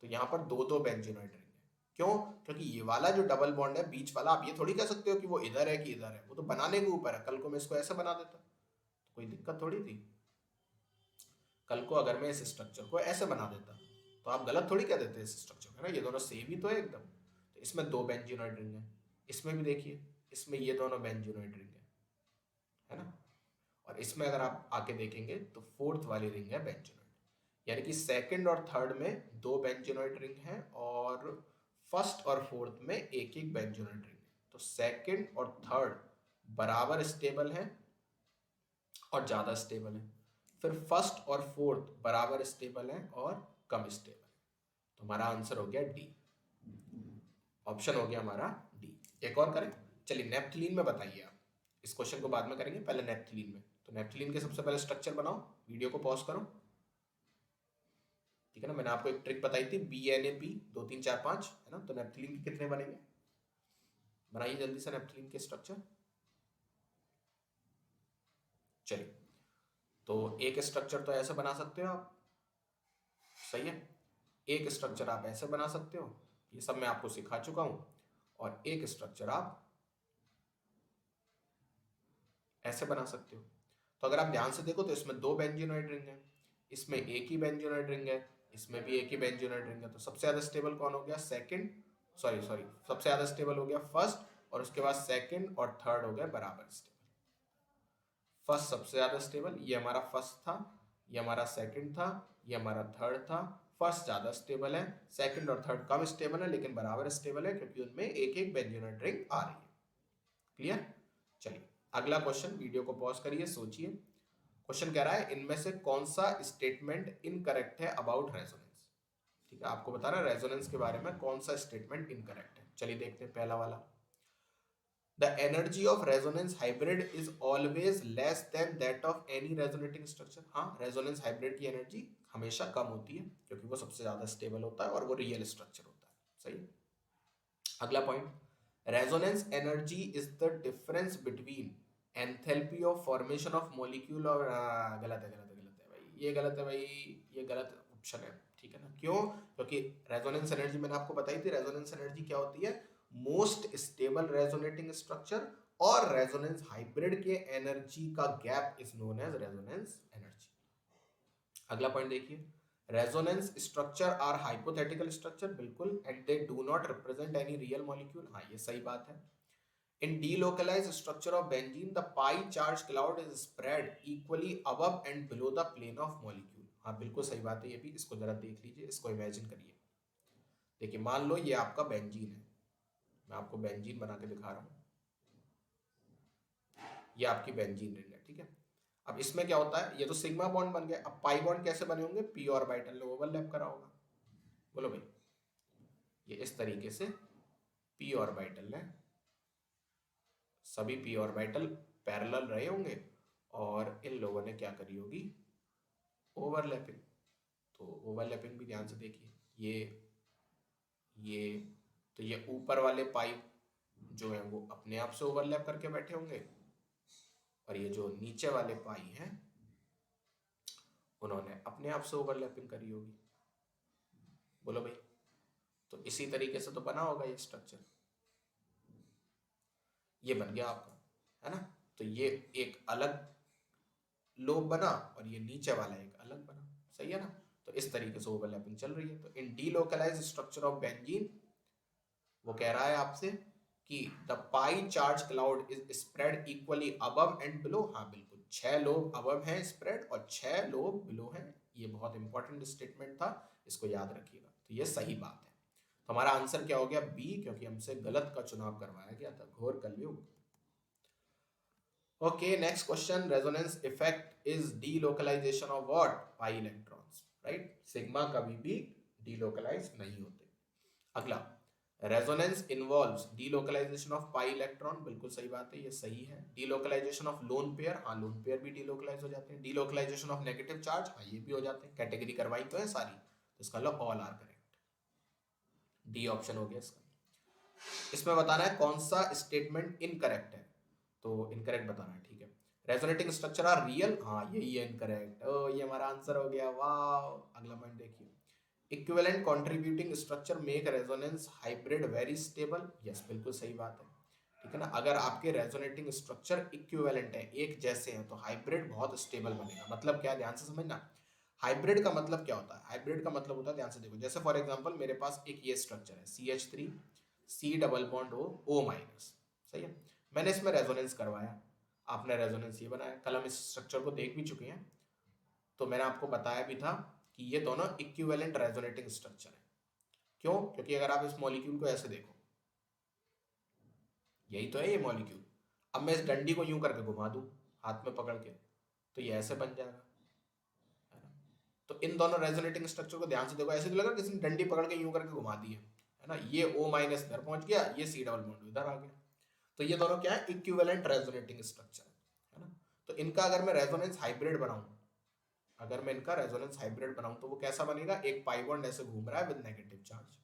Speaker 1: तो यहाँ पर दो दो बेंजीनॉइड रिंग है, क्यों, क्योंकि ये वाला जो डबल बॉन्ड है बीच वाला, आप ये थोड़ी कह सकते हो कि वो इधर है कि इधर है, वो तो बनाने के ऊपर है। कल को मैं इसको ऐसे बना देता तो कोई दिक्कत थोड़ी थी। कल को अगर मैं इस स्ट्रक्चर को ऐसे बना देता तो आप गलत थोड़ी कह देते इस स्ट्रक्चर को, है ना, ये दोनों सेम ही तो है एकदम। तो इसमें 2 बेंजीनॉइड रिंग है, इसमें भी देखिए, इसमें ये दोनों बेंजीनॉइड रिंग है ना। और इसमें अगर आप आके देखेंगे तो फोर्थ वाली रिंग है बेंजीनॉइड, यानी कि सेकंड और थर्ड में 2 बेंजीनॉइड रिंग है, और फर्स्ट और फोर्थ में एक एक बेंजीनॉइड रिंग है। तो सेकंड और थर्ड बराबर स्टेबल है और ज्यादा स्टेबल है, फिर फर्स्ट और फोर्थ बराबर स्टेबल है और कम स्टेबल है। तो हमारा आंसर हो गया डी, ऑप्शन हो गया हमारा डी। एक और करें, चलिए नेप्थलीन में बताइए आप, इस क्वेश्चन को बाद में करेंगे, पहले नेप्थलीन में। तो नेप्थलीन के सबसे पहले स्ट्रक्चर बनाओ, वीडियो को पॉज करो, ठीक है ना। मैंने आपको एक ट्रिक बताई थी, BNAP 2 3 4 5, है ना। तो नेप्थलीन के कितने बनेंगे, बनाइए जल्दी से नेप्थलीन के स्ट्रक्चर। चलिए, तो एक स्ट्रक्चर तो ऐसे बना सकते हो आप, सही है, एक स्ट्रक्चर आप ऐसे बना सकते हो, ये सब मैं आपको सिखा चुका हूं, और एक स्ट्रक्चर आप ऐसे बना सकते हो। तो अगर आप ध्यान से देखो तो इसमें 2 बेंजीनोइड रिंग है, इसमें एक ही बेंजीनोइड रिंग है, इसमें भी एक ही बेंजीनोइड रिंग है। तो सबसे ज्यादा स्टेबल कौन हो गया? सेकंड, सॉरी सबसे ज्यादा स्टेबल हो गया फर्स्ट, और उसके बाद सेकंड और थर्ड हो गए बराबर स्टेबल। फर्स्ट सबसे ज्यादा स्टेबल, ये हमारा फर्स्ट था, ये हमारा सेकंड था, ये हमारा थर्ड था। फर्स्ट ज्यादा स्टेबल है, सेकंड और थर्ड कम स्टेबल है, लेकिन बराबर स्टेबल है क्योंकि उनमें एक एक बेंजीनोइड रिंग आ रही है। क्लियर? चलिए अगला क्वेश्चन, वीडियो को पॉज करिए, सोचिए। क्वेश्चन कह रहा है इनमें से कौन सा स्टेटमेंट इनकरेक्ट है अबाउट रेजोनेंस। ठीक है, आपको बता रहा है रेजोनेंस के बारे में कौन सा स्टेटमेंट इनकरेक्ट है। चलिए देखते हैं पहला वाला, The energy of resonance hybrid is always less than that of any resonating structure। हाँ, रेजोनेंस हाइब्रिड की एनर्जी हमेशा कम होती है क्योंकि वो सबसे ज्यादा स्टेबल होता है और वो रियल स्ट्रक्चर होता है। सही। अगला point, resonance energy is the difference between enthalpy of formation of molecule और गलत है भाई, ये गलत है भाई, ये गलत ऑप्शन है। ठीक है ना, क्यों? क्योंकि रेजोनेंस एनर्जी मैंने आपको बताई थी, रेजोनेंस एनर्जी क्या होती है? मोस्ट स्टेबल रेजोनेटिंग स्ट्रक्चर और रेजोनेंस हाइब्रिड के एनर्जी का gap is known as resonance energy. अगला पॉइंट देखिए, resonance structure are hypothetical structure, बिल्कुल, and they do not represent any real molecule. हाँ, ये सही बात है। In delocalized structure of benzene, the pi charge cloud is spread equally above and below the plane of molecule। हाँ, बिल्कुल सही बात है ये भी। इसको जरा देख लीजिए, इसको इमेजिन करिए। देखिए, मान लो ये आपका बेंजीन है, मैं आपको बेंजीन बना के दिखा रहा हूँ, ये आपकी बेंजीन रिंग है। ठीक है, अब इसमें क्या होता है, ये तो सिग्मा बॉन्ड बन गया। अब पाई बॉन्ड कैसे बने होंगे? पी ऑर्बिटल ने ओवरलैप करा होगा। बोलो भाई, ये इस तरीके से पी ऑर्बिटल ने, सभी पी ऑर्बिटल पैरेलल रहे होंगे और इन लोगों ने क्या करी होगी? ओवरलैपिंग। तो ओवरलैपिंग भी ध्यान से देखिए, ये तो ये ऊपर वाले पाइप जो है वो अपने आप से ओवरलैप करके बैठे होंगे, और ये जो नीचे वाले पाई हैं उन्होंने अपने आप से ओवरलैपिंग करी होगी। बोलो भाई, तो इसी तरीके से तो बना होगा ये स्ट्रक्चर। ये बन गया आपका, है ना? तो ये एक अलग लोब बना और ये नीचे वाला एक अलग बना। सही है ना? तो इस तरीके से ओवरलैपिंग चल रही है। तो इन डीलोकलाइज्ड स्ट्रक्चर ऑफ बेंजीन वो कह रहा है आपसे कि the pi charge cloud is spread equally above and below. हाँ बिल्कुल, 6 लोब अबव हैं स्प्रेड और 6 लोब बिलो हैं। ये बहुत इंपॉर्टेंट स्टेटमेंट था, इसको याद रखिएगा। तो ये सही बात है। तो हमारा आंसर क्या हो गया? बी, क्योंकि हमसे गलत का चुनाव करवाया गया था। घोर कलयुग। Okay, next question, resonance effect is delocalisation of what? Pi electrons, right? Sigma कभी भी डीलोकलाइज नहीं होते। अगला, resonance involves delocalisation of pi electron, बिल्कुल सही बात है, ये सही है। डीलोकलाइजेशन ऑफ लोन पेयर, हाँ लोन पेयर भी डीलोकलाइज हो जाते हैं। डीलोकलाइजेशन ऑफ नेगेटिव चार्ज, हाँ ये भी हो जाते हैं। कैटेगरी करवाई तो है सारी, तो इसका लो all are correct. D option हो गया इसका। इसमें बताना है कौन सा स्टेटमेंट इनकरेक्ट है, तो इनकरेक्ट बताना है। ठीक है, रेजोनेटिंग स्ट्रक्चर आर रियल, हाँ यही है इनकरेक्ट। ओ ये हमारा आंसर हो गया, वाह। अगला पॉइंट देखिए, equivalent contributing structure make resonance hybrid very stable. Yes, बिल्कुल सही बात है। ठीक है ना, अगर आपके रेजोनेटिंग स्ट्रक्चर इक्विवेलेंट है, एक जैसे हैं, तो हाइब्रिड बहुत स्टेबल बनेगा। मतलब क्या, ध्यान से समझना। हाइब्रिड का मतलब क्या होता है? हाइब्रिड का मतलब होता है, ध्यान से देखो, जैसे फॉर एग्जांपल मेरे पास एक ये स्ट्रक्चर है CH3 C double bond O minus. सही है, मैंने इसमें रेजोनेंस करवाया, आपने रेजोनेंस ये बनाया। कल हम इस स्ट्रक्चर को देख भी चुके हैं, तो मैंने आपको बताया भी था कि ये दोनों इक्विवेलेंट रेजोनेटिंग स्ट्रक्चर है। क्यों? क्योंकि अगर आप इस मॉलिक्यूल को ऐसे देखो, यही तो है ये मॉलिक्यूल। अब मैं इस डंडी को यूं करके घुमा दूं हाथ में पकड़ के, तो ये ऐसे बन जाएगा, है ना? तो इन दोनों रेजोनेटिंग स्ट्रक्चर को ध्यान से देखो, ऐसे तो लगा किसी ने डंडी पकड़ के यूं करके घुमा दी है ना? ये O माइनस इधर पहुंच गया, ये C डबल बॉन्ड इधर आ गया। तो ये दोनों क्या है? इक्विवेलेंट रेजोनेटिंग स्ट्रक्चर है ना? तो इनका अगर मैं रेजोनेंस हाइब्रिड बनाऊं, अगर मैं इनका रेजोनेंस हाइब्रिड बनाऊं, तो वो कैसा बनेगा? एक पाई बॉन्ड ऐसे घूम रहा है विद नेगेटिव चार्ज।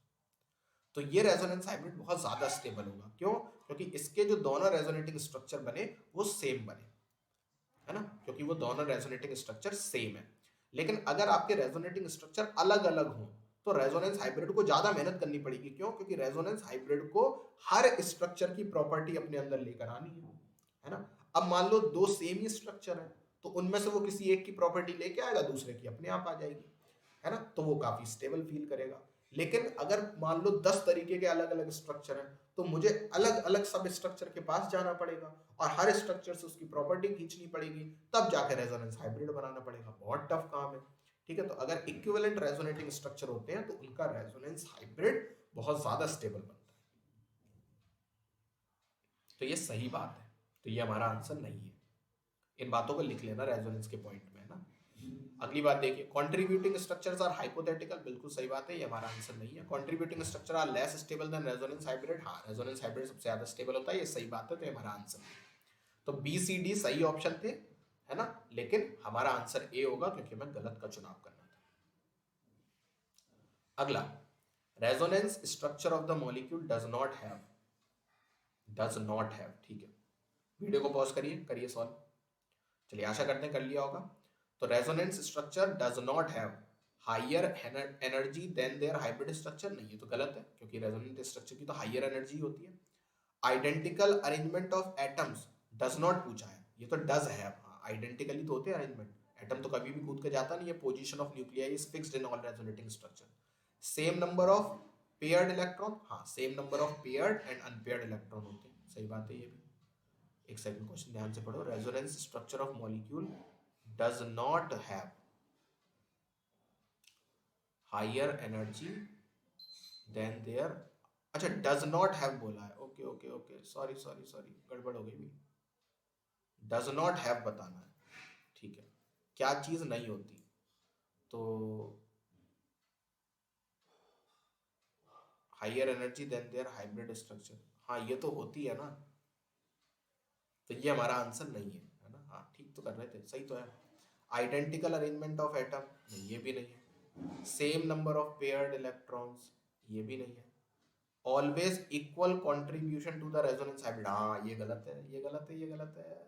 Speaker 1: तो ये रेजोनेंस हाइब्रिड बहुत ज्यादा स्टेबल होगा। क्यों? क्योंकि इसके जो दोनों रेजोनेटिंग स्ट्रक्चर बने वो सेम बने, है ना? क्योंकि वो दोनों रेजोनेटिंग स्ट्रक्चर सेम है। लेकिन अगर आपके रेजोनेटिंग स्ट्रक्चर अलग अलग हो, तो रेजोनेंस हाइब्रिड को ज्यादा मेहनत करनी पड़ेगी। क्यों? क्योंकि रेजोनेंस हाइब्रिड को हर स्ट्रक्चर की प्रॉपर्टी अपने अंदर लेकर आनी है ना? अब मान लो दो सेम ही स्ट्रक्चर है, तो उनमें से वो किसी एक की प्रॉपर्टी लेके आएगा, दूसरे की अपने आप आ जाएगी, है ना, तो वो काफी स्टेबल फील करेगा। लेकिन अगर मान लो 10 तरीके के अलग अलग स्ट्रक्चर हैं, तो मुझे अलग अलग सब स्ट्रक्चर के पास जाना पड़ेगा और हर स्ट्रक्चर से उसकी प्रॉपर्टी खींचनी पड़ेगी, तब जाकर रेजोनेंस हाइब्रिड बनाना पड़ेगा। बहुत टफ काम है, ठीक है। तो अगर इक्विवेलेंट रेजोनेटिंग स्ट्रक्चर होते हैं तो उनका रेजोनेंस हाइब्रिड बहुत ज्यादा स्टेबल बनता है। तो ये सही बात है, तो ये हमारा आंसर नहीं है। इन बातों को लिख लेना रेजोनेंस के पॉइंट में, है ना। अगली बात देखिए, कंट्रीब्यूटिंग स्ट्रक्चर्स आर हाइपोथेटिकल, बिल्कुल सही बात है, ये हमारा आंसर नहीं है। Contributing structure are less stable than resonance hybrid, हाँ रेजोनेंस हाइब्रिड सबसे ज्यादा स्टेबल होता है, ये सही बात है, तो ये हमारा आंसर है। तो बी सी डी सही ऑप्शन थे, है ना, लेकिन हमारा आंसर ए होगा क्योंकि हमें गलत का चुनाव करना था। अगला, resonance structure of the molecule does not have, ठीक है। वीडियो को पॉज करिए, करिए सॉल्व। चलिए आशा करते हैं कर लिया होगा। तो resonance structure does not have higher energy than their hybrid structure, नहीं, ये तो गलत है क्योंकि रेजोनेंस स्ट्रक्चर की तो हायर एनर्जी होती है। Identical arrangement of atoms does not पूछा है, ये तो डज हैव, आइडेंटिकली तो होते हैं अरेंजमेंट, एटम तो कभी भी कूद के जाता नहीं है। Position of nuclei is fixed in all resonating structure. Same number of paired electron, हाँ same number of paired and unpaired electron होते हैं, सही बात है ये भी। एक सेकंड क्वेश्चन ध्यान से पढ़ो, resonance structure of molecule does not have higher energy than their, अच्छा डज नॉट हैव बोला है, okay okay okay, sorry sorry sorry, गड़बड़ हो गई भी, डज नॉट हैव बताना है, ठीक है। क्या चीज नहीं होती, तो higher energy than their hybrid structure, हाँ ये तो होती है ना, तो ये हमारा आंसर नहीं है ना, हाँ ठीक तो कर रहे थे, सही तो है। आइडेंटिकल अरेंजमेंट ऑफ एटम, नहीं ये भी नहीं है। Same number of paired electrons, ये भी नहीं है। Always equal contribution to the resonance hybrid, हाँ ये गलत है, ये गलत है, ये गलत है।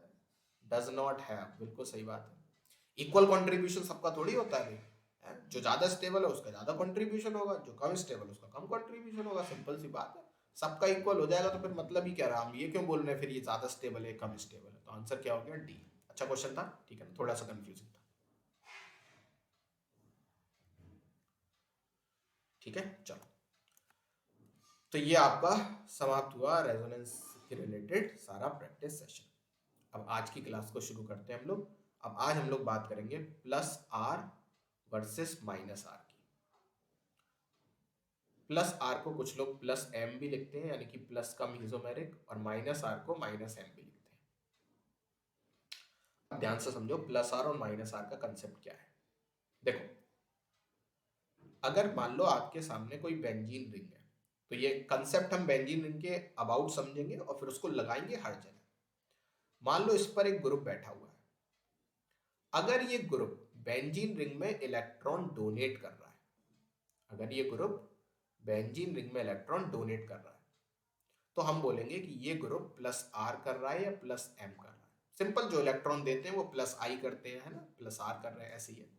Speaker 1: डज नॉट हैव, बिल्कुल सही बात है। इक्वल कंट्रीब्यूशन सबका थोड़ी होता है भाई, जो ज्यादा स्टेबल है उसका ज्यादा कंट्रीब्यूशन होगा, जो कम स्टेबल है उसका कम कंट्रीब्यूशन होगा, सिंपल सी बात है। सबका इक्वल हो जाएगा तो फिर मतलब ही क्या रहा, हम ये क्यों बोल रहे हैं फिर ये ज्यादा स्टेबल है कम स्टेबल है, तो आंसर क्या हो गया डी। अच्छा क्वेश्चन था, ठीक है ना, थोड़ा सा कंफ्यूजिंग था, ठीक है चलो। तो ये आपका समाप्त हुआ रेजोनेंस के रिलेटेड सारा प्रैक्टिस सेशन। अब आज की क्लास को शुरू करते हैं हम लोग। अब आज हम लोग बात करेंगे plus R versus minus R की। प्लस आर को कुछ लोग प्लस एम भी लिखते हैं, यानी कि प्लस का मीजोमेरिक, और माइनस आर को माइनस एम भी लिखते हैं। अब ध्यान से समझो प्लस आर और माइनस आर का कंसेप्ट क्या है। देखो, अगर मान लो आपके सामने कोई बेंजीन रिंग है, तो ये कंसेप्ट हम बेंजीन रिंग के अबाउट समझेंगे और फिर उसको लगाएंगे हर जगह। मान लो इस पर एक ग्रुप बैठा हुआ है, अगर ये ग्रुप बेंजीन रिंग में इलेक्ट्रॉन डोनेट कर रहा है, अगर ये ग्रुप बेंजीन रिंग में इलेक्ट्रॉन डोनेट कर रहा है, तो हम बोलेंगे कि ये ग्रुप प्लस आर कर रहा है या प्लस एम कर रहा है। सिंपल, जो इलेक्ट्रॉन देते हैं वो प्लस आई करते हैं, है ना, प्लस आर कर रहे हैं, ऐसे ही है।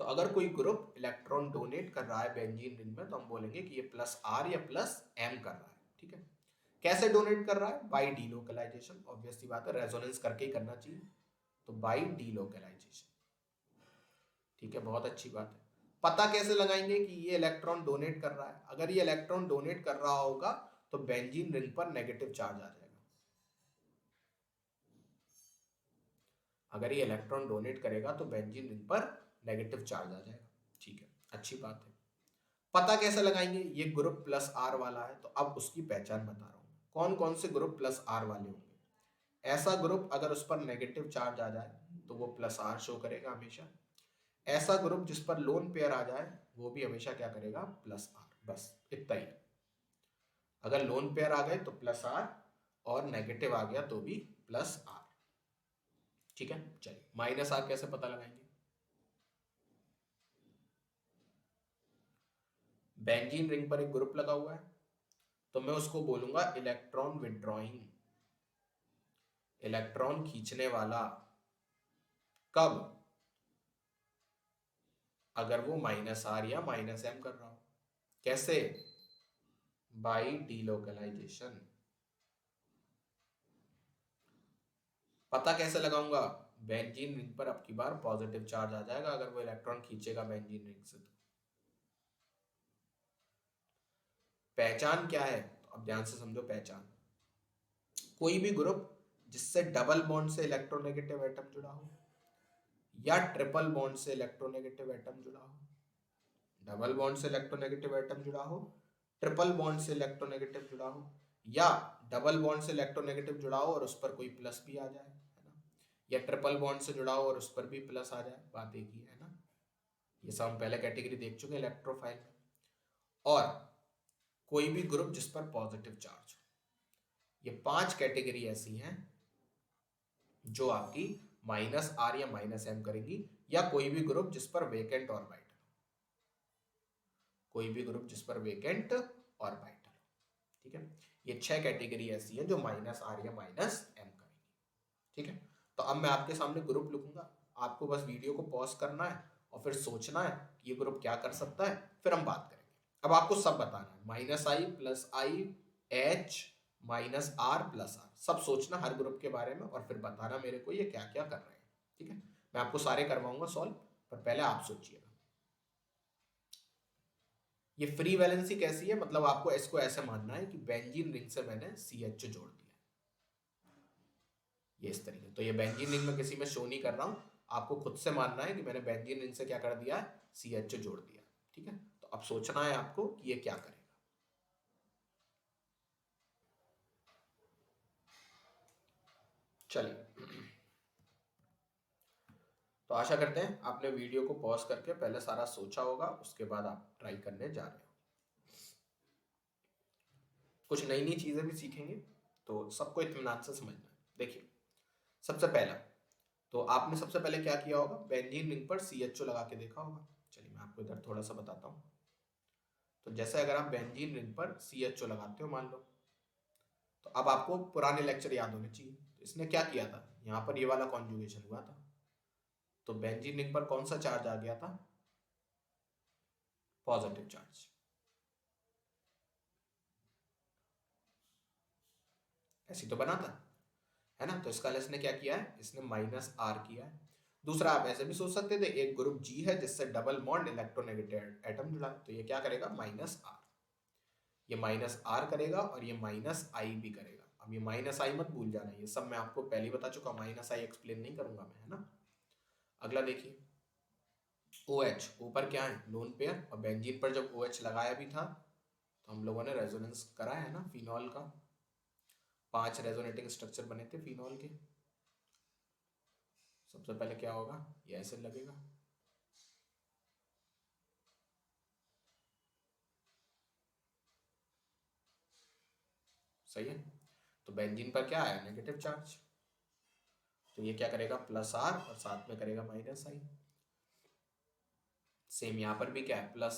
Speaker 1: तो अगर कोई ग्रुप इलेक्ट्रॉन डोनेट कर रहा है बेंजीन रिंग में, तो हम बोलेंगे कि ये प्लस आर या प्लस एम कर रहा है, ठीक है। कैसे डोनेट कर रहा है? बाई डीलोकलाइजेशन, ऑब्वियस सी बात है, रेजोनेंस करके ही करना चाहिए, तो बाई डीलोकलाइजेशन, ठीक है, बहुत अच्छी बात है। पता कैसे लगाएंगे कि ये इलेक्ट्रॉन डोनेट कर रहा है? अगर ये इलेक्ट्रॉन डोनेट कर रहा होगा तो बेंजीन रिंग पर नेगेटिव चार्ज आ जाएगा। अगर ये इलेक्ट्रॉन डोनेट करेगा तो बेंजीन रिंग पर नेगेटिव चार्ज आ जाएगा, ठीक है, अच्छी बात है। पता कैसे लगाएंगे? ये ग्रुप प्लस आर वाला है, तो अब उसकी पहचान बता रहा हूं, कौन कौन से ग्रुप प्लस आर वाले होंगे। ऐसा ग्रुप अगर उस पर नेगेटिव चार्ज आ जाए तो वो प्लस आर शो करेगा हमेशा। ऐसा ग्रुप जिस पर लोन पेयर आ जाए वो भी हमेशा क्या करेगा? प्लस आर, बस इतना ही। अगर लोन पेयर आ गए तो प्लस आर, और नेगेटिव आ गया तो भी प्लस आर, ठीक है। चलिए माइनस आर कैसे पता लगाएंगे? बेंजीन रिंग पर एक ग्रुप लगा हुआ है, तो मैं उसको बोलूंगा इलेक्ट्रॉन विड्रॉइंग, इलेक्ट्रॉन खींचने वाला। कब? अगर वो माइनस आर या माइनस एम कर रहा हो। कैसे? By delocalisation. पता कैसे लगाऊंगा? बेंजीन रिंग पर अब की बार पॉजिटिव चार्ज आ जाएगा अगर वो इलेक्ट्रॉन खींचेगा बेंजीन रिंग से। तो पहचान क्या है, तो अब ध्यान से समझो पहचान। कोई भी ग्रुप जिससे डबल बॉन्ड से इलेक्ट्रोनेगेटिव एटम जुड़ा हो या ट्रिपल बॉन्ड से इलेक्ट्रोनेगेटिव एटम जुड़ा हो, डबल बॉन्ड से इलेक्ट्रोनेगेटिव एटम जुड़ा हो, ट्रिपल बॉन्ड से इलेक्ट्रोनेगेटिव जुड़ा हो, या डबल बॉन्ड से इलेक्ट्रोनेगेटिव जुड़ा हो और उस पर कोई प्लस भी आ जाए, है ना, या ट्रिपल बॉन्ड से जुड़ा हो और उस पर भी प्लस आ जाए, बात एक ही है ना। ये सब हम पहले कैटेगरी देख चुके हैं इलेक्ट्रोफाइल में। और कोई भी ग्रुप जिस पर पॉजिटिव चार्ज हो, ये 5 कैटेगरी ऐसी हैं जो आपकी -r या -m करेंगी, या कोई भी ग्रुप जिस पर वेकेंट ऑर्बिटल, कोई भी ग्रुप जिस पर वेकेंट ऑर्बिटल, ठीक है। ये 6 कैटेगरी ऐसी है जो -r या -m करेंगी, ठीक है। तो अब मैं आपके सामने ग्रुप लिखूंगा, आपको बस वीडियो को पॉज करना है और फिर सोचना है कि ये ग्रुप क्या कर सकता है, फिर हम बात करेंगे। अब आपको सब बताना है, -i + i h -r + r, सब सोचना हर ग्रुप के बारे में और फिर बताना मेरे को ये क्या क्या कर रहे हैं, ठीक है। मैं आपको सारे करवाऊंगा सॉल्व, पर पहले आप सोचिएगा। ये फ्री वैलेंसी कैसी है, मतलब आपको इसको ऐसे मानना है कि बेंजीन रिंग से मैंने CH जोड़ दिया, ये इस तरीके। तो ये बेंजीन रिंग में किसी में शो नहीं कर रहा हूं, आपको खुद से मानना है कि मैंने बेंजीन रिंग से क्या कर दिया, CH जोड़ दिया, ठीक है। तो अब सोचना है आपको कि ये क्या करेगा। चलिए, तो आशा करते हैं आपने वीडियो को पॉज करके पहले सारा सोचा होगा, उसके बाद आप ट्राई करने जा रहे हो। कुछ नई नई चीजें भी सीखेंगे, तो सबको इत्मीनान से समझना है। देखिए, सबसे पहला, तो आपने सबसे पहले क्या किया होगा, बेंजीन रिंग पर CHO लगा के देखा होगा। चलिए मैं आपको इधर थोड़ा सा बताता हूँ। तो जैसे अगर आप बेंजीन रिंग पर CHO लगाते हो मान लो, तो अब आपको पुराने लेक्चर याद होने चाहिए। तो इसने क्या किया था, यहाँ पर ये वाला कॉन्जुगेशन हुआ था, तो बेंजीन रिंग पर कौन सा चार्ज आ गया था, पॉजिटिव चार्ज, ऐसी तो बना था, है ना। तो इसका इसने क्या किया है, इसने -r किया है। दूसरा आप ऐसे भी सोच सकते थे, एक ग्रुप G है जिससे डबल बॉन्ड इलेक्ट्रोनेगेटिव एटम जुड़ा, तो ये क्या करेगा, -r, ये -r करेगा और ये -i भी करेगा। अब ये -i मत भूल जाना, ये सब मैं आपको पहले ही बता चुका, -i एक्सप्लेन नहीं करूंगा मैं, है ना। अगला देखिए, OH ऊपर क्या है, लोन पेयर, और बेंजीन पर जब OH लगाया भी था तो हम लोगों ने रेजोनेंस कराया है ना फिनॉल का, 5 रेजोनेटिंग स्ट्रक्चर बने थे फिनॉल के। सबसे पहले क्या होगा, ये ऐसे लगेगा, सही है। तो बेंजीन पर क्या आया, नेगेटिव चार्ज, तो ये क्या करेगा, +r और साथ में करेगा -i। सेम यहाँ पर भी क्या है, +r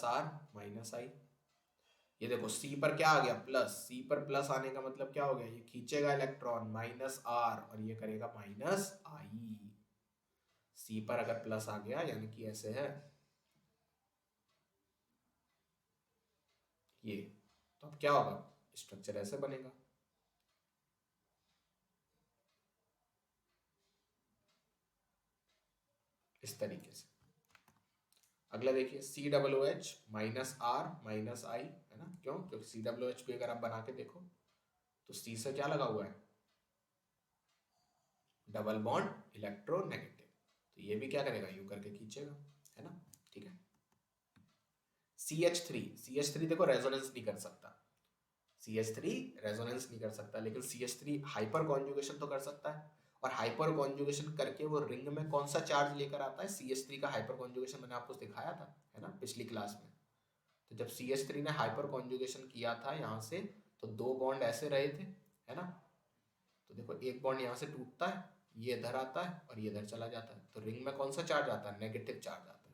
Speaker 1: -i। ये देखो C पर क्या आ गया, प्लस, C पर प्लस आने का मतलब क्या हो गया, ये खींचेगा इलेक्ट्रॉन, -r, और ये करेगा -i। C पर अगर प्लस आ गया यानी कि ऐसे है ये, तो अब क्या होगा, स्ट्रक्चर ऐसे बनेगा, इस तरीके से। अगला देखिए, COOH -r -i, है ना, क्यों, क्योंकि COOH भी अगर आप बना के देखो तो C से क्या लगा हुआ है, डबल बॉन्ड इलेक्ट्रोनेगेटिव, तो ये भी क्या करेगा, यू करके खींचेगा, है ना, ठीक है। CH3 देखो रेजोनेंस नहीं कर सकता, CH3 रेजोनेंस नहीं कर सकता, लेकिन CH3 हाइपर कॉन्जुगेशन तो कर सकता है, और हाइपर कॉन्जुगेशन करके वो रिंग में कौन सा चार्ज लेकर आता है, CH3 का हाइपर कॉन्जुगेशन मैंने आपको दिखाया था, है ना, पिछली क्लास में। तो जब CH3 ने हाइपर कॉन्जुगेशन किया था यहाँ से, तो 2 बॉन्ड ऐसे रहे थे, है ना। तो देखो एक बॉन्ड यहाँ से टूटता है, ये इधर आता है और ये इधर चला जाता है, तो रिंग में कौन सा चार्ज आता है, नेगेटिव चार्ज आता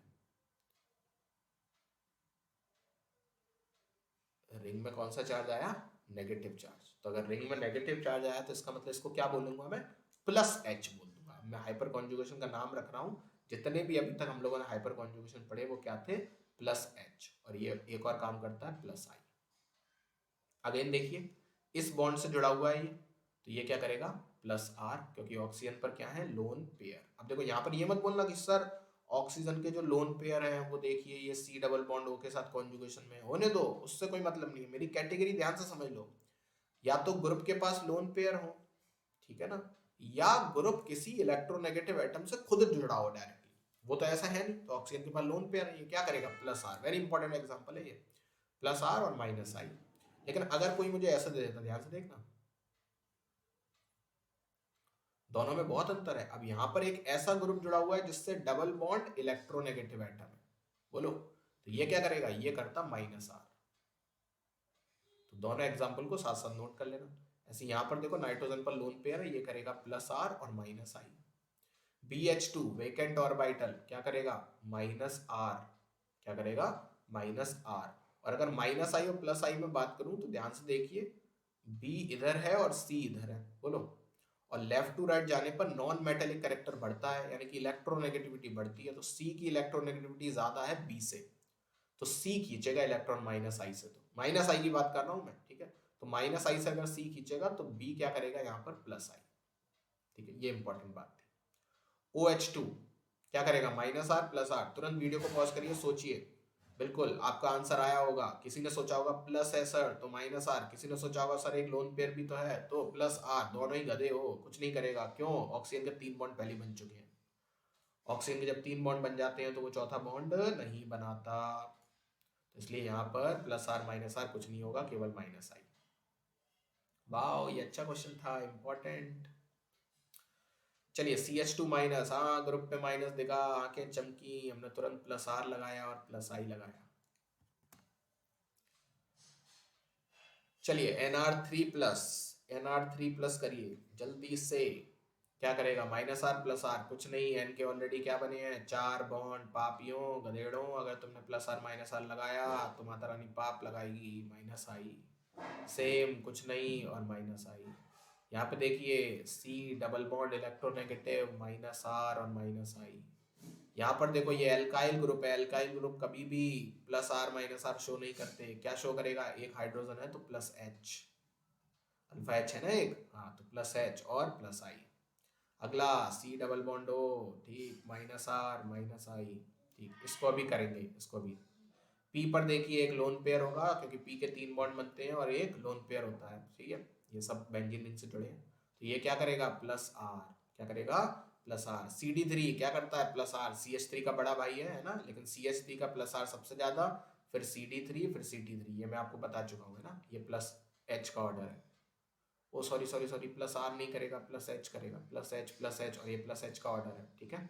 Speaker 1: है। रिंग में कौन सा चार्ज आया, नेगेटिव चार्ज। तो अगर रिंग में नेगेटिव चार्ज आया तो इसका मतलब इसको क्या बोलूंगा मैं, +H बोल दूंगा। मैं हाइपर कॉन्जुगेशन का नाम रख रहा हूँ, जितने भी अभी तक हम लोगों ने हाइपर कॉन्जुगेशन पढ़े वो क्या थे, +H, और ये एक और काम करता है +I। अगेन देखिए, इस बॉन्ड से जुड़ा हुआ है ये, तो ये क्या करेगा, प्लस आर, क्योंकि ऑक्सीजन पर क्या है, लोन पेयर। अब देखो यहाँ पर ये मत बोलना कि सर ऑक्सीजन के जो लोन पेयर हैं वो देखिए ये सी डबल बॉन्ड ओ के साथ कॉन्जुगेशन में, होने दो, उससे कोई मतलब नहीं है। मेरी कैटेगरी ध्यान से समझ लो, या तो ग्रुप के पास लोन पेयर हो, ठीक है ना, या ग्रुप किसी इलेक्ट्रोनेगेटिव एटम से खुद जुड़ा हो डायरेक्टली, वो तो ऐसा है नहीं, तो ऑक्सीजन के पास लोन पेयर है, ये क्या करेगा, plus R. Very important example है ये, प्लस आर और माइनस आई। लेकिन अगर कोई मुझे ऐसा दे देता, ध्यान से देखना, दोनों में बहुत अंतर है। अब यहां पर एक ऐसा ग्रुप जुड़ा हुआ है जिससे डबल बॉन्ड इलेक्ट्रोनेगेटिव एटम है, बोलो, तो ये क्या करेगा, ये करता माइनस आर। तो दोनों एग्जांपल को साथ साथ नोट कर लेना। ऐसे यहां पर देखो नाइट्रोजन पर लोन पेयर है, ये करेगा प्लस आर और माइनस आई। BH2 वेकेंट ऑर्बिटल क्या करेगा, माइनस आर, क्या करेगा, माइनस आर। और अगर माइनस आई और प्लस आई में बात करूं तो ध्यान से देखिए, B इधर है और C इधर है, बोलो, और लेफ्ट टू राइट जाने पर नॉन मेटेलिक कैरेक्टर बढ़ता है, यानी कि इलेक्ट्रोनेगेटिविटी बढ़ती है, तो C की इलेक्ट्रोनेगेटिविटी ज्यादा है B से, तो C खींचेगा इलेक्ट्रॉन माइनस आई से। तो माइनस आई की बात कर रहा हूं मैं, ठीक है, तो माइनस आई से अगर C खींचेगा तो B क्या करेगा यहाँ पर, प्लस आई, ठीक है, ये इंपॉर्टेंट बात थी। OH2 क्या करेगा, माइनस आर प्लस आर। तुरंत वीडियो को पॉज करिए, सोचिए, बिल्कुल आपका आंसर आया होगा। किसी ने सोचा होगा प्लस है सर तो माइनस आर, किसी ने सोचा होगा सर एक लोन पेयर भी तो है तो प्लस आर, दोनों ही गधे हो, कुछ नहीं करेगा। क्यों, ऑक्सीजन के 3 बॉन्ड पहले बन चुके हैं। ऑक्सीजन के जब 3 बॉन्ड बन जाते हैं तो वो चौथा बॉन्ड नहीं बनाता, तो इसलिए यहाँ पर प्लस आर माइनस आर कुछ नहीं होगा, केवल माइनस आई। वाह, ये अच्छा क्वेश्चन था, इंपॉर्टेंट। चलिए CH2 माइनस, हाँ ग्रुप पे माइनस दिखा, आंखें चमकी, हमने तुरंत प्लस आर लगाया और प्लस आई लगाया। चलिए NR3 प्लस करिए जल्दी से, क्या करेगा, माइनस आर प्लस आर, कुछ नहीं, एन के ऑलरेडी क्या बने हैं, 4 बॉन्ड, पापियों गधेड़ों, अगर तुमने प्लस आर माइनस आर लगाया तो माता रानी पाप लगाएगी, माइनस आई, सेम कुछ नहीं और माइनस आई। यहाँ पे देखिए C double bond electronegative, minus R और माइनस आई। यहाँ पर देखो ये एल्काइल ग्रुप है, एल्काइल ग्रुप कभी भी plus R minus R show नहीं करते, क्या शो करेगा, एक हाइड्रोजन है तो प्लस H, अल्फा H है ना एक, हाँ तो प्लस H और प्लस आई। अगला C डबल बॉन्ड O, ठीक, माइनस आर माइनस आई, ठीक, इसको अभी करेंगे, इसको भी। P पर देखिए एक लोन पेयर होगा, क्योंकि P के 3 बॉन्ड बनते हैं और एक लोन पेयर होता है, ठीक है, ये सब बेंजीन रिंग से जुड़े हैं, तो ये क्या करेगा, प्लस आर, क्या करेगा, प्लस आर। CD3 क्या करता है, प्लस आर, CH3 का बड़ा भाई है ना, लेकिन CH3 का प्लस आर सबसे ज्यादा, फिर CD3 फिर CT3, ये मैं आपको बता चुका हूँ, है ना, ये प्लस H का ऑर्डर है। Oh sorry sorry sorry, plus R नहीं करेगा, प्लस H करेगा, प्लस H और ये प्लस H का ऑर्डर है, ठीक है।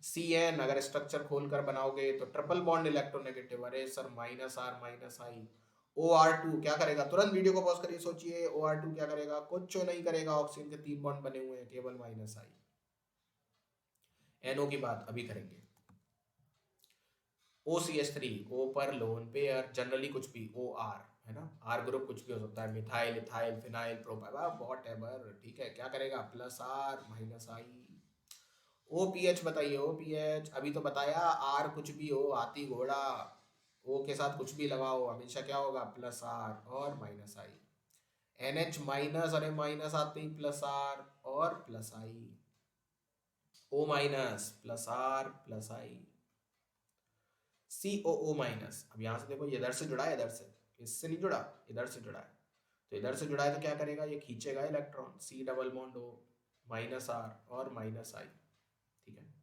Speaker 1: CN अगर स्ट्रक्चर खोलकर बनाओगे तो ट्रिपल बॉन्ड इलेक्ट्रोनेगेटिव, अरे sir minus R minus I. OR2 क्या करेगा, तुरंत वीडियो को पॉज करिए, सोचिए, OR2 क्या करेगा, कुछ नहीं करेगा, ऑक्सीजन के 3 बॉन्ड बने हुए हैं, केवल माइनस आई। NO की बात अभी करेंगे। OCH3 O पर लोन पेयर, जनरली कुछ भी OR है ना, R ग्रुप कुछ भी हो सकता है, methyl ethyl phenyl propyl whatever, ठीक है, क्या करेगा, plus R minus I. OPH बताइए, OPH अभी तो बताया, R कुछ भी हो, हाथी घोड़ा, O के साथ कुछ भी लगाओ, हमेशा क्या होगा, प्लस आर और माइनस आई। NH माइनस, अरे माइनस आते ही प्लस आर और plus I. O minus plus R plus I. COO minus, अब यहां से देखो ये इधर से जुड़ा है, इधर से, इससे नहीं जुड़ा, इधर से जुड़ा है, तो इधर से जुड़ा है तो क्या करेगा, ये खींचेगा electron, C double bond O, minus R और माइनस आई, ठीक है।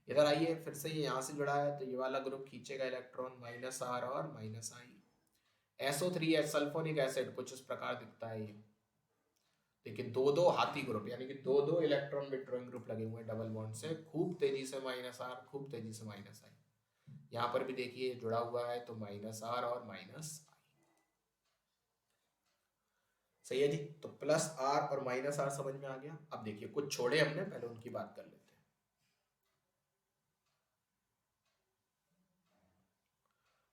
Speaker 1: इधर आइए, फिर से ये यहाँ से जुड़ा है तो ये वाला ग्रुप खींचेगा इलेक्ट्रॉन, माइनस आर और माइनस आई। SO3H सल्फोनिक एसिड कुछ इस प्रकार दिखता है ये, लेकिन दो दो हाथी ग्रुप, यानी कि दो दो इलेक्ट्रॉन विड्रॉइंग ग्रुप लगे हुए हैं डबल बॉन्ड से, खूब तेजी से माइनस आर, खूब तेजी से माइनस आई। यहाँ पर भी देखिए जुड़ा हुआ है तो माइनस आर और माइनस आई, सही है जी। तो प्लस आर और माइनस आर समझ में आ गया। अब देखिए कुछ छोड़े हमने, पहले उनकी बात कर लेते हैं।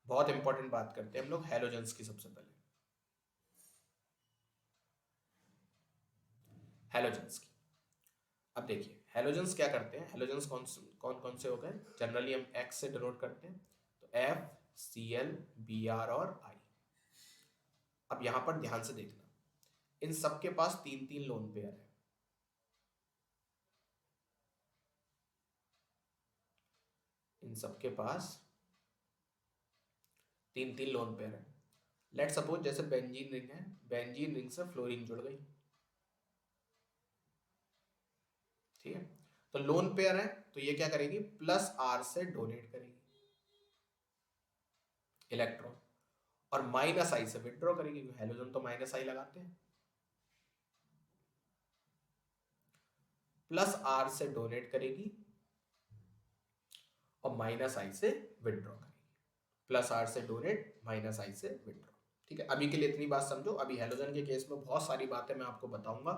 Speaker 1: बहुत इंपॉर्टेंट बात करते हैं हम लोग हैलोजेंस की। सबसे पहले हैलोजेंस की, अब देखिए हैलोजेंस क्या करते हैं, हैलोजेंस कौन कौन से हो गए, जनरली हम एक्स से डिनोट करते हैं, तो FCl Br और I। अब यहां पर ध्यान से देखना, इन सबके पास 3 3 लोन पेयर है, सबके पास 3 3 लोन पेयर है। लेट सपोज जैसे बेंजीन रिंग है, बेंजीन रिंग से फ्लोरीन जुड़ गई, ठीक है। तो लोन पेयर है तो ये क्या करेगी, प्लस आर से डोनेट करेगी इलेक्ट्रॉन, और माइनस आई से विड्रॉ करेगी, क्योंकि हेलोजन तो माइनस आई लगाते हैं। प्लस आर से डोनेट करेगी और माइनस आई से विड्रॉ करेगी, प्लस आर से डोनेट, माइनस आई से विड्रॉ, ठीक है। अभी के लिए इतनी बात समझो। अभी हेलोजन के केस में बहुत सारी बातें मैं आपको बताऊंगा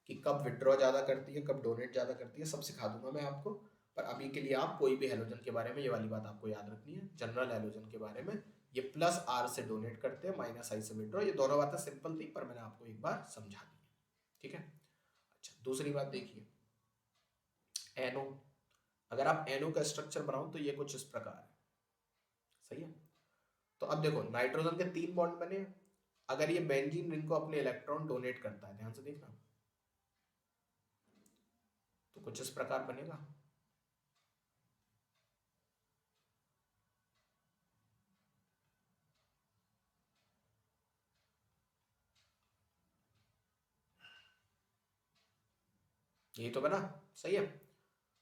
Speaker 1: कि कब विड्रॉ ज्यादा करती है, कब डोनेट ज्यादा करती है, सब सिखा दूंगा मैं आपको। पर अभी के लिए आप कोई भी हेलोजन के बारे में ये वाली बात आपको याद रखनी है, जनरल हेलोजन के बारे में ये प्लस आर से डोनेट करते हैं, माइनस आई से विड्रॉ। ये दोनों बातें सिंपल थी पर मैंने आपको एक बार समझा दी, ठीक है। अच्छा, दूसरी बात देखिए, एनो। अगर आप एनो का स्ट्रक्चर बनाओ तो ये कुछ इस प्रकार है, सही है। तो अब देखो नाइट्रोजन के 3 बॉन्ड बने, अगर ये बेंजीन रिंग को अपने इलेक्ट्रॉन डोनेट करता है, ध्यान से देखना, तो कुछ इस प्रकार बनेगा। यही तो बना, सही है।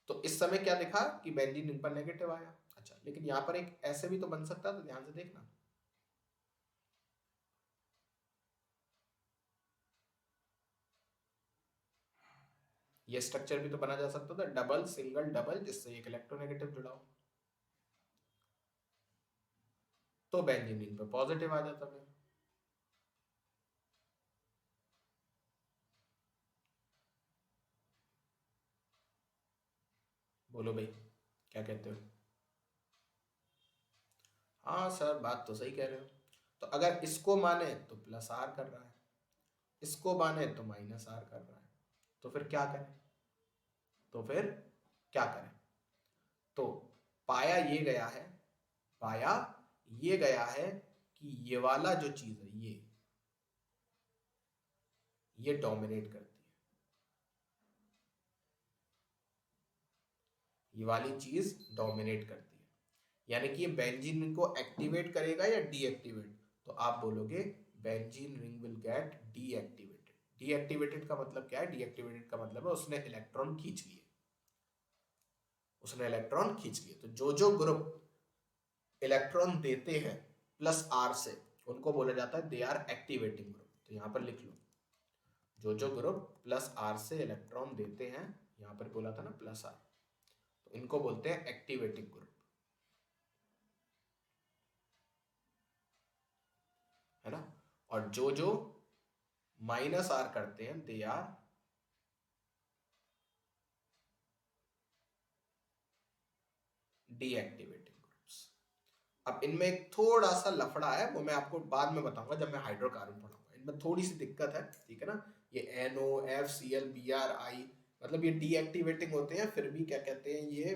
Speaker 1: तो इस समय क्या दिखा कि बेंजीन रिंग पर नेगेटिव आया। अच्छा, लेकिन यहां पर एक ऐसे भी तो बन सकता था, ध्यान से देखना। ये स्ट्रक्चर भी तो बना जा सकता था, डबल सिंगल डबल, जिससे एक इलेक्ट्रोनेगेटिव जुड़ा हो, तो बेंजीन रिंग पे पॉजिटिव आ जाता फिर। बोलो भाई, क्या कहते हो? हाँ सर, बात तो सही कह रहे हो। तो अगर इसको माने तो प्लस आर कर रहा है, इसको माने तो माइनस आर कर रहा है, तो फिर क्या करें? तो फिर क्या करें? तो पाया ये गया है, पाया ये गया है कि ये वाला जो चीज है ये डोमिनेट करती है, ये वाली चीज डोमिनेट करती है, यानी कि ये बेंजीन रिंग को एक्टिवेट करेगा या डीएक्टिवेट। तो आप बोलोगे benzene ring will get deactivated. Deactivated का मतलब क्या है? डीएक्टिवेटेड का मतलब है उसने इलेक्ट्रॉन खींच लिए, उसने इलेक्ट्रॉन खींच लिए। तो जो जो ग्रुप इलेक्ट्रॉन देते हैं प्लस आर से, उनको बोला जाता है दे आर एक्टिवेटिंग ग्रुप। तो यहां पर लिख लो, जो जो ग्रुप प्लस आर से इलेक्ट्रॉन देते हैं, यहां पर बोला था ना प्लस आर, तो इनको बोलते हैं एक्टिवेटिंग ग्रुप, है ना। और जो जो माइनस आर करते हैं दे आर डीएक्टिवेटिंग ग्रुप्स। अब इनमें एक थोड़ा सा लफड़ा है, वो मैं आपको बाद में बताऊंगा जब मैं हाइड्रोकार्बन पढ़ाऊंगा। इनमें थोड़ी सी दिक्कत है, ठीक है ना। ये NO FCl BrI, मतलब ये डीएक्टिवेटिंग होते हैं, फिर भी क्या कहते हैं, ये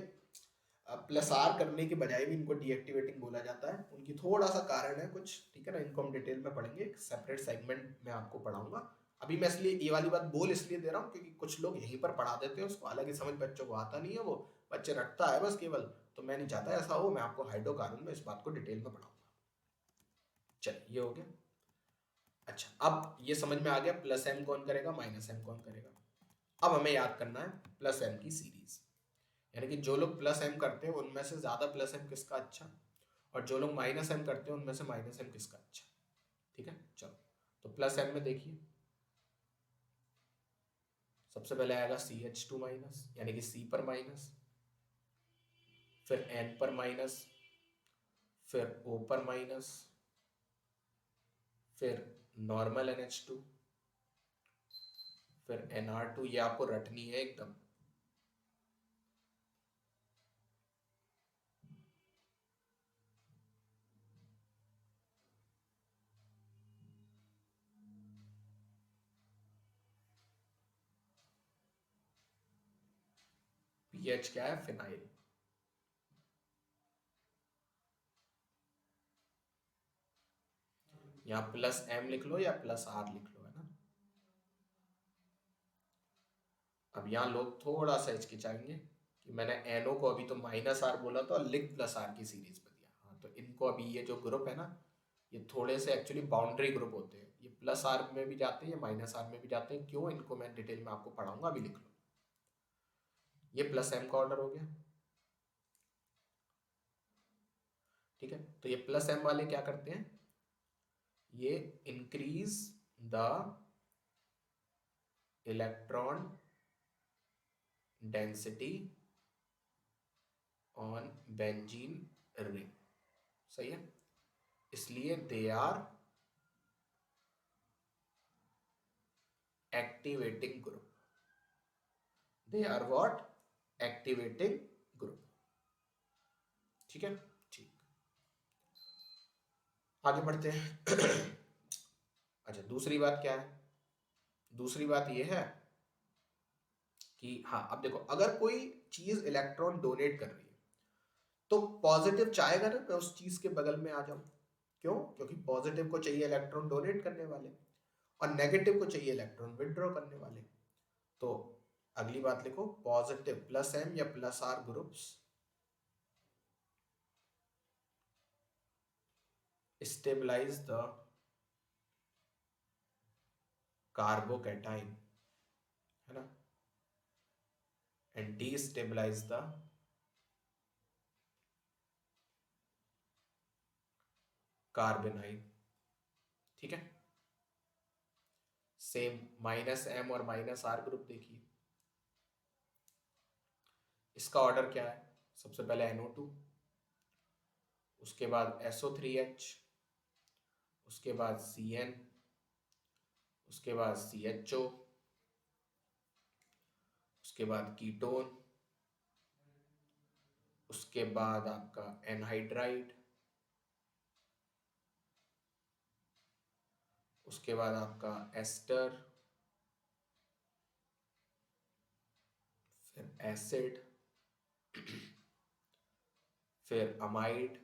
Speaker 1: प्लस आर करने के बजाय भी इनको डीएक्टिवेटिंग बोला जाता है। उनकी थोड़ा सा कारण है कुछ, ठीक है ना। इनको हम डिटेल में पढ़ेंगे, एक सेपरेट सेगमेंट में आपको पढ़ाऊंगा। अभी मैं इसलिए ये वाली बात बोल इसलिए दे रहा हूँ क्योंकि कुछ लोग यहीं पर पढ़ा देते हैं उसको, हालांकि समझ बच्चों को आता नहीं है, वो बच्चे रटता है बस केवल। तो मैं नहीं चाहता ऐसा हो, मैं आपको हाइड्रोकार्बन में इस बात को डिटेल में पढ़ाऊंगा। चलिए, ये हो गया। अच्छा, अब ये समझ में आ गया प्लस एम कौन करेगा, माइनस एम कौन करेगा। अब हमें याद करना है प्लस एम की सीरीज, यानी कि जो लोग प्लस एम करते हैं उनमें से ज्यादा प्लस एम किसका अच्छा, और जो लोग माइनस एम करते हैं उनमें से माइनस एम किसका अच्छा, ठीक है। चलो, तो प्लस एम में देखिए, सबसे पहले आएगा CH2 माइनस, यानी कि C पर माइनस, फिर N पर माइनस, फिर O पर माइनस, फिर नॉर्मल NH2, फिर Nr2। ये आपको रटनी है एकदम। पीएच क्या है? फिनाइल। यहाँ प्लस एम लिख लो या प्लस आर लिख लो, है ना। अब यहाँ लोग थोड़ा सा हिचकिचाएंगे कि कि मैंने NO को अभी तो -R बोला था और लिंक +R की सीरीज में दिया। हाँ, तो इनको अभी ये जो ग्रुप है ना, ये थोड़े से एक्चुअली बाउंड्री ग्रुप होते हैं, ये +R में भी जाते हैं, ये -R में भी जाते हैं। क्यों, इनको मैं डिटेल में आपको पढ़ाऊंगा, अभी लिख लो। ये +M का ऑर्डर हो गया, ठीक है। तो ये +M वाले क्या करते हैं, ये increase the electron density on benzene ring, सही है। इसलिए they are activating group, they are what, activating group, ठीक है। ठीक, आगे बढ़ते हैं। अच्छा, दूसरी बात क्या है, दूसरी बात यह है कि हाँ, अब देखो, अगर कोई चीज इलेक्ट्रॉन डोनेट कर रही है तो पॉजिटिव चाहेगा ना मैं उस चीज के बगल में आ जाऊं। क्यों, क्योंकि पॉजिटिव को चाहिए इलेक्ट्रॉन डोनेट करने वाले और नेगेटिव को चाहिए इलेक्ट्रॉन विड्रॉ करने वाले। तो अगली बात लिखो, पॉजिटिव +M या +R groups stabilise the carbocation, है ना, एंड डीस्टेबलाइज द कार्बेनाइन, ठीक है। सेम -M और -R ग्रुप देखिए, इसका ऑर्डर क्या है, सबसे पहले NO2, उसके बाद SO3H, उसके बाद CN, उसके बाद CHO, उसके बाद कीटोन, उसके बाद आपका एनहाइड्राइड, उसके बाद आपका एस्टर, फिर एसिड, फिर अमाइड,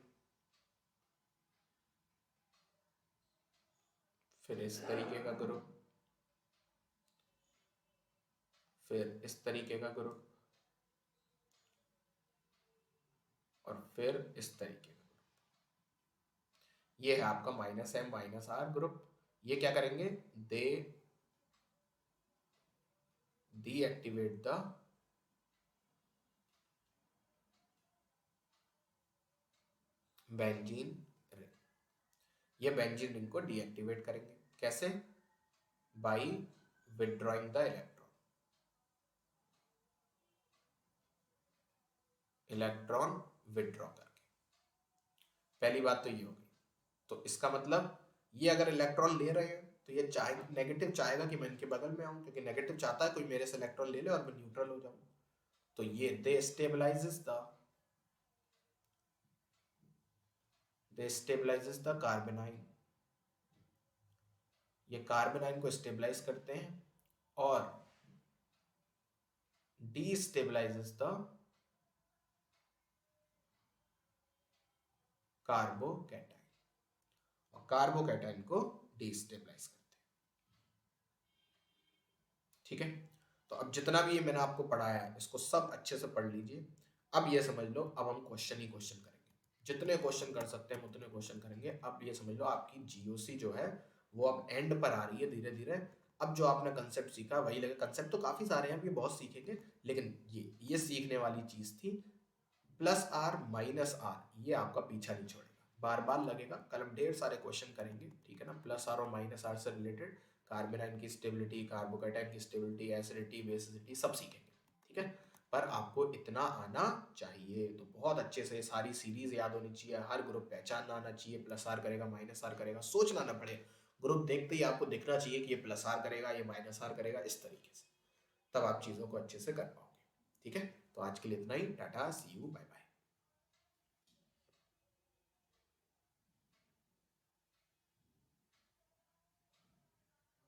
Speaker 1: फिर इस तरीके का ग्रुप, फिर इस तरीके का ग्रुप, और फिर इस तरीके का ग्रुप। ये है आपका -M -R ग्रुप। ये क्या करेंगे, दे डीएक्टिवेट द बेंजीन रिंग, ये बेंजीन रिंग को डीएक्टिवेट करेंगे। कैसे, by withdrawing the electron withdraw करके। पहली बात तो ये होगी, तो इसका मतलब ये अगर इलेक्ट्रॉन ले रहे हैं तो ये नेगेटिव चाहेगा कि मैं इनके बगल में आऊं, क्योंकि नेगेटिव चाहता है कोई मेरे से इलेक्ट्रॉन ले ले और मैं न्यूट्रल हो जाऊं। तो ये दे स्टेबलाइजेस द कार्बेनाइन, ये कार्बेनाइन को स्टेबलाइज करते हैं और डीस्टेबलाइजेस द कार्बोकैटाइन, और कार्बोकैटाइन को डीस्टेबलाइज करते हैं, ठीक है। तो अब जितना भी ये मैंने आपको पढ़ाया है इसको सब अच्छे से पढ़ लीजिए। अब ये समझ लो, अब हम क्वेश्चन ही क्वेश्चन करेंगे, जितने क्वेश्चन कर सकते हैं उतने क्वेश्चन करेंगे। अब ये समझ लो आपकी जीओसी जो है वो अब एंड पर आ रही है धीरे धीरे। अब जो आपने कंसेप्ट सीखा वही लगे, कंसेप्ट तो काफी सारे हैं, अभी बहुत सीखेंगे, लेकिन ये सीखने वाली चीज थी। +R -R ये आपका पीछा नहीं छोड़ेगा, बार बार लगेगा, कल हम ढेर सारे क्वेश्चन करेंगे, ठीक है ना। +R और -R से रिलेटेड कार्बेनाइन की स्टेबिलिटी, कार्बोकैटाइन की स्टेबिलिटी, एसिडिटी, बेसिसिटी सब सीखेंगे, ठीक है। पर आपको इतना आना चाहिए, तो बहुत अच्छे से सारी सीरीज याद होनी चाहिए, हर ग्रुप पहचानना आना चाहिए, +R करेगा -R करेगा, सोचना ना पड़े, ग्रुप देखते ही आपको दिखना चाहिए कि ये +R करेगा, ये -R करेगा, इस तरीके से, तब आप चीज़ों को अच्छे से कर पाओगे, ठीक है। तो आज के लिए इतना ही, टाटा, सी यू, बाय बाय।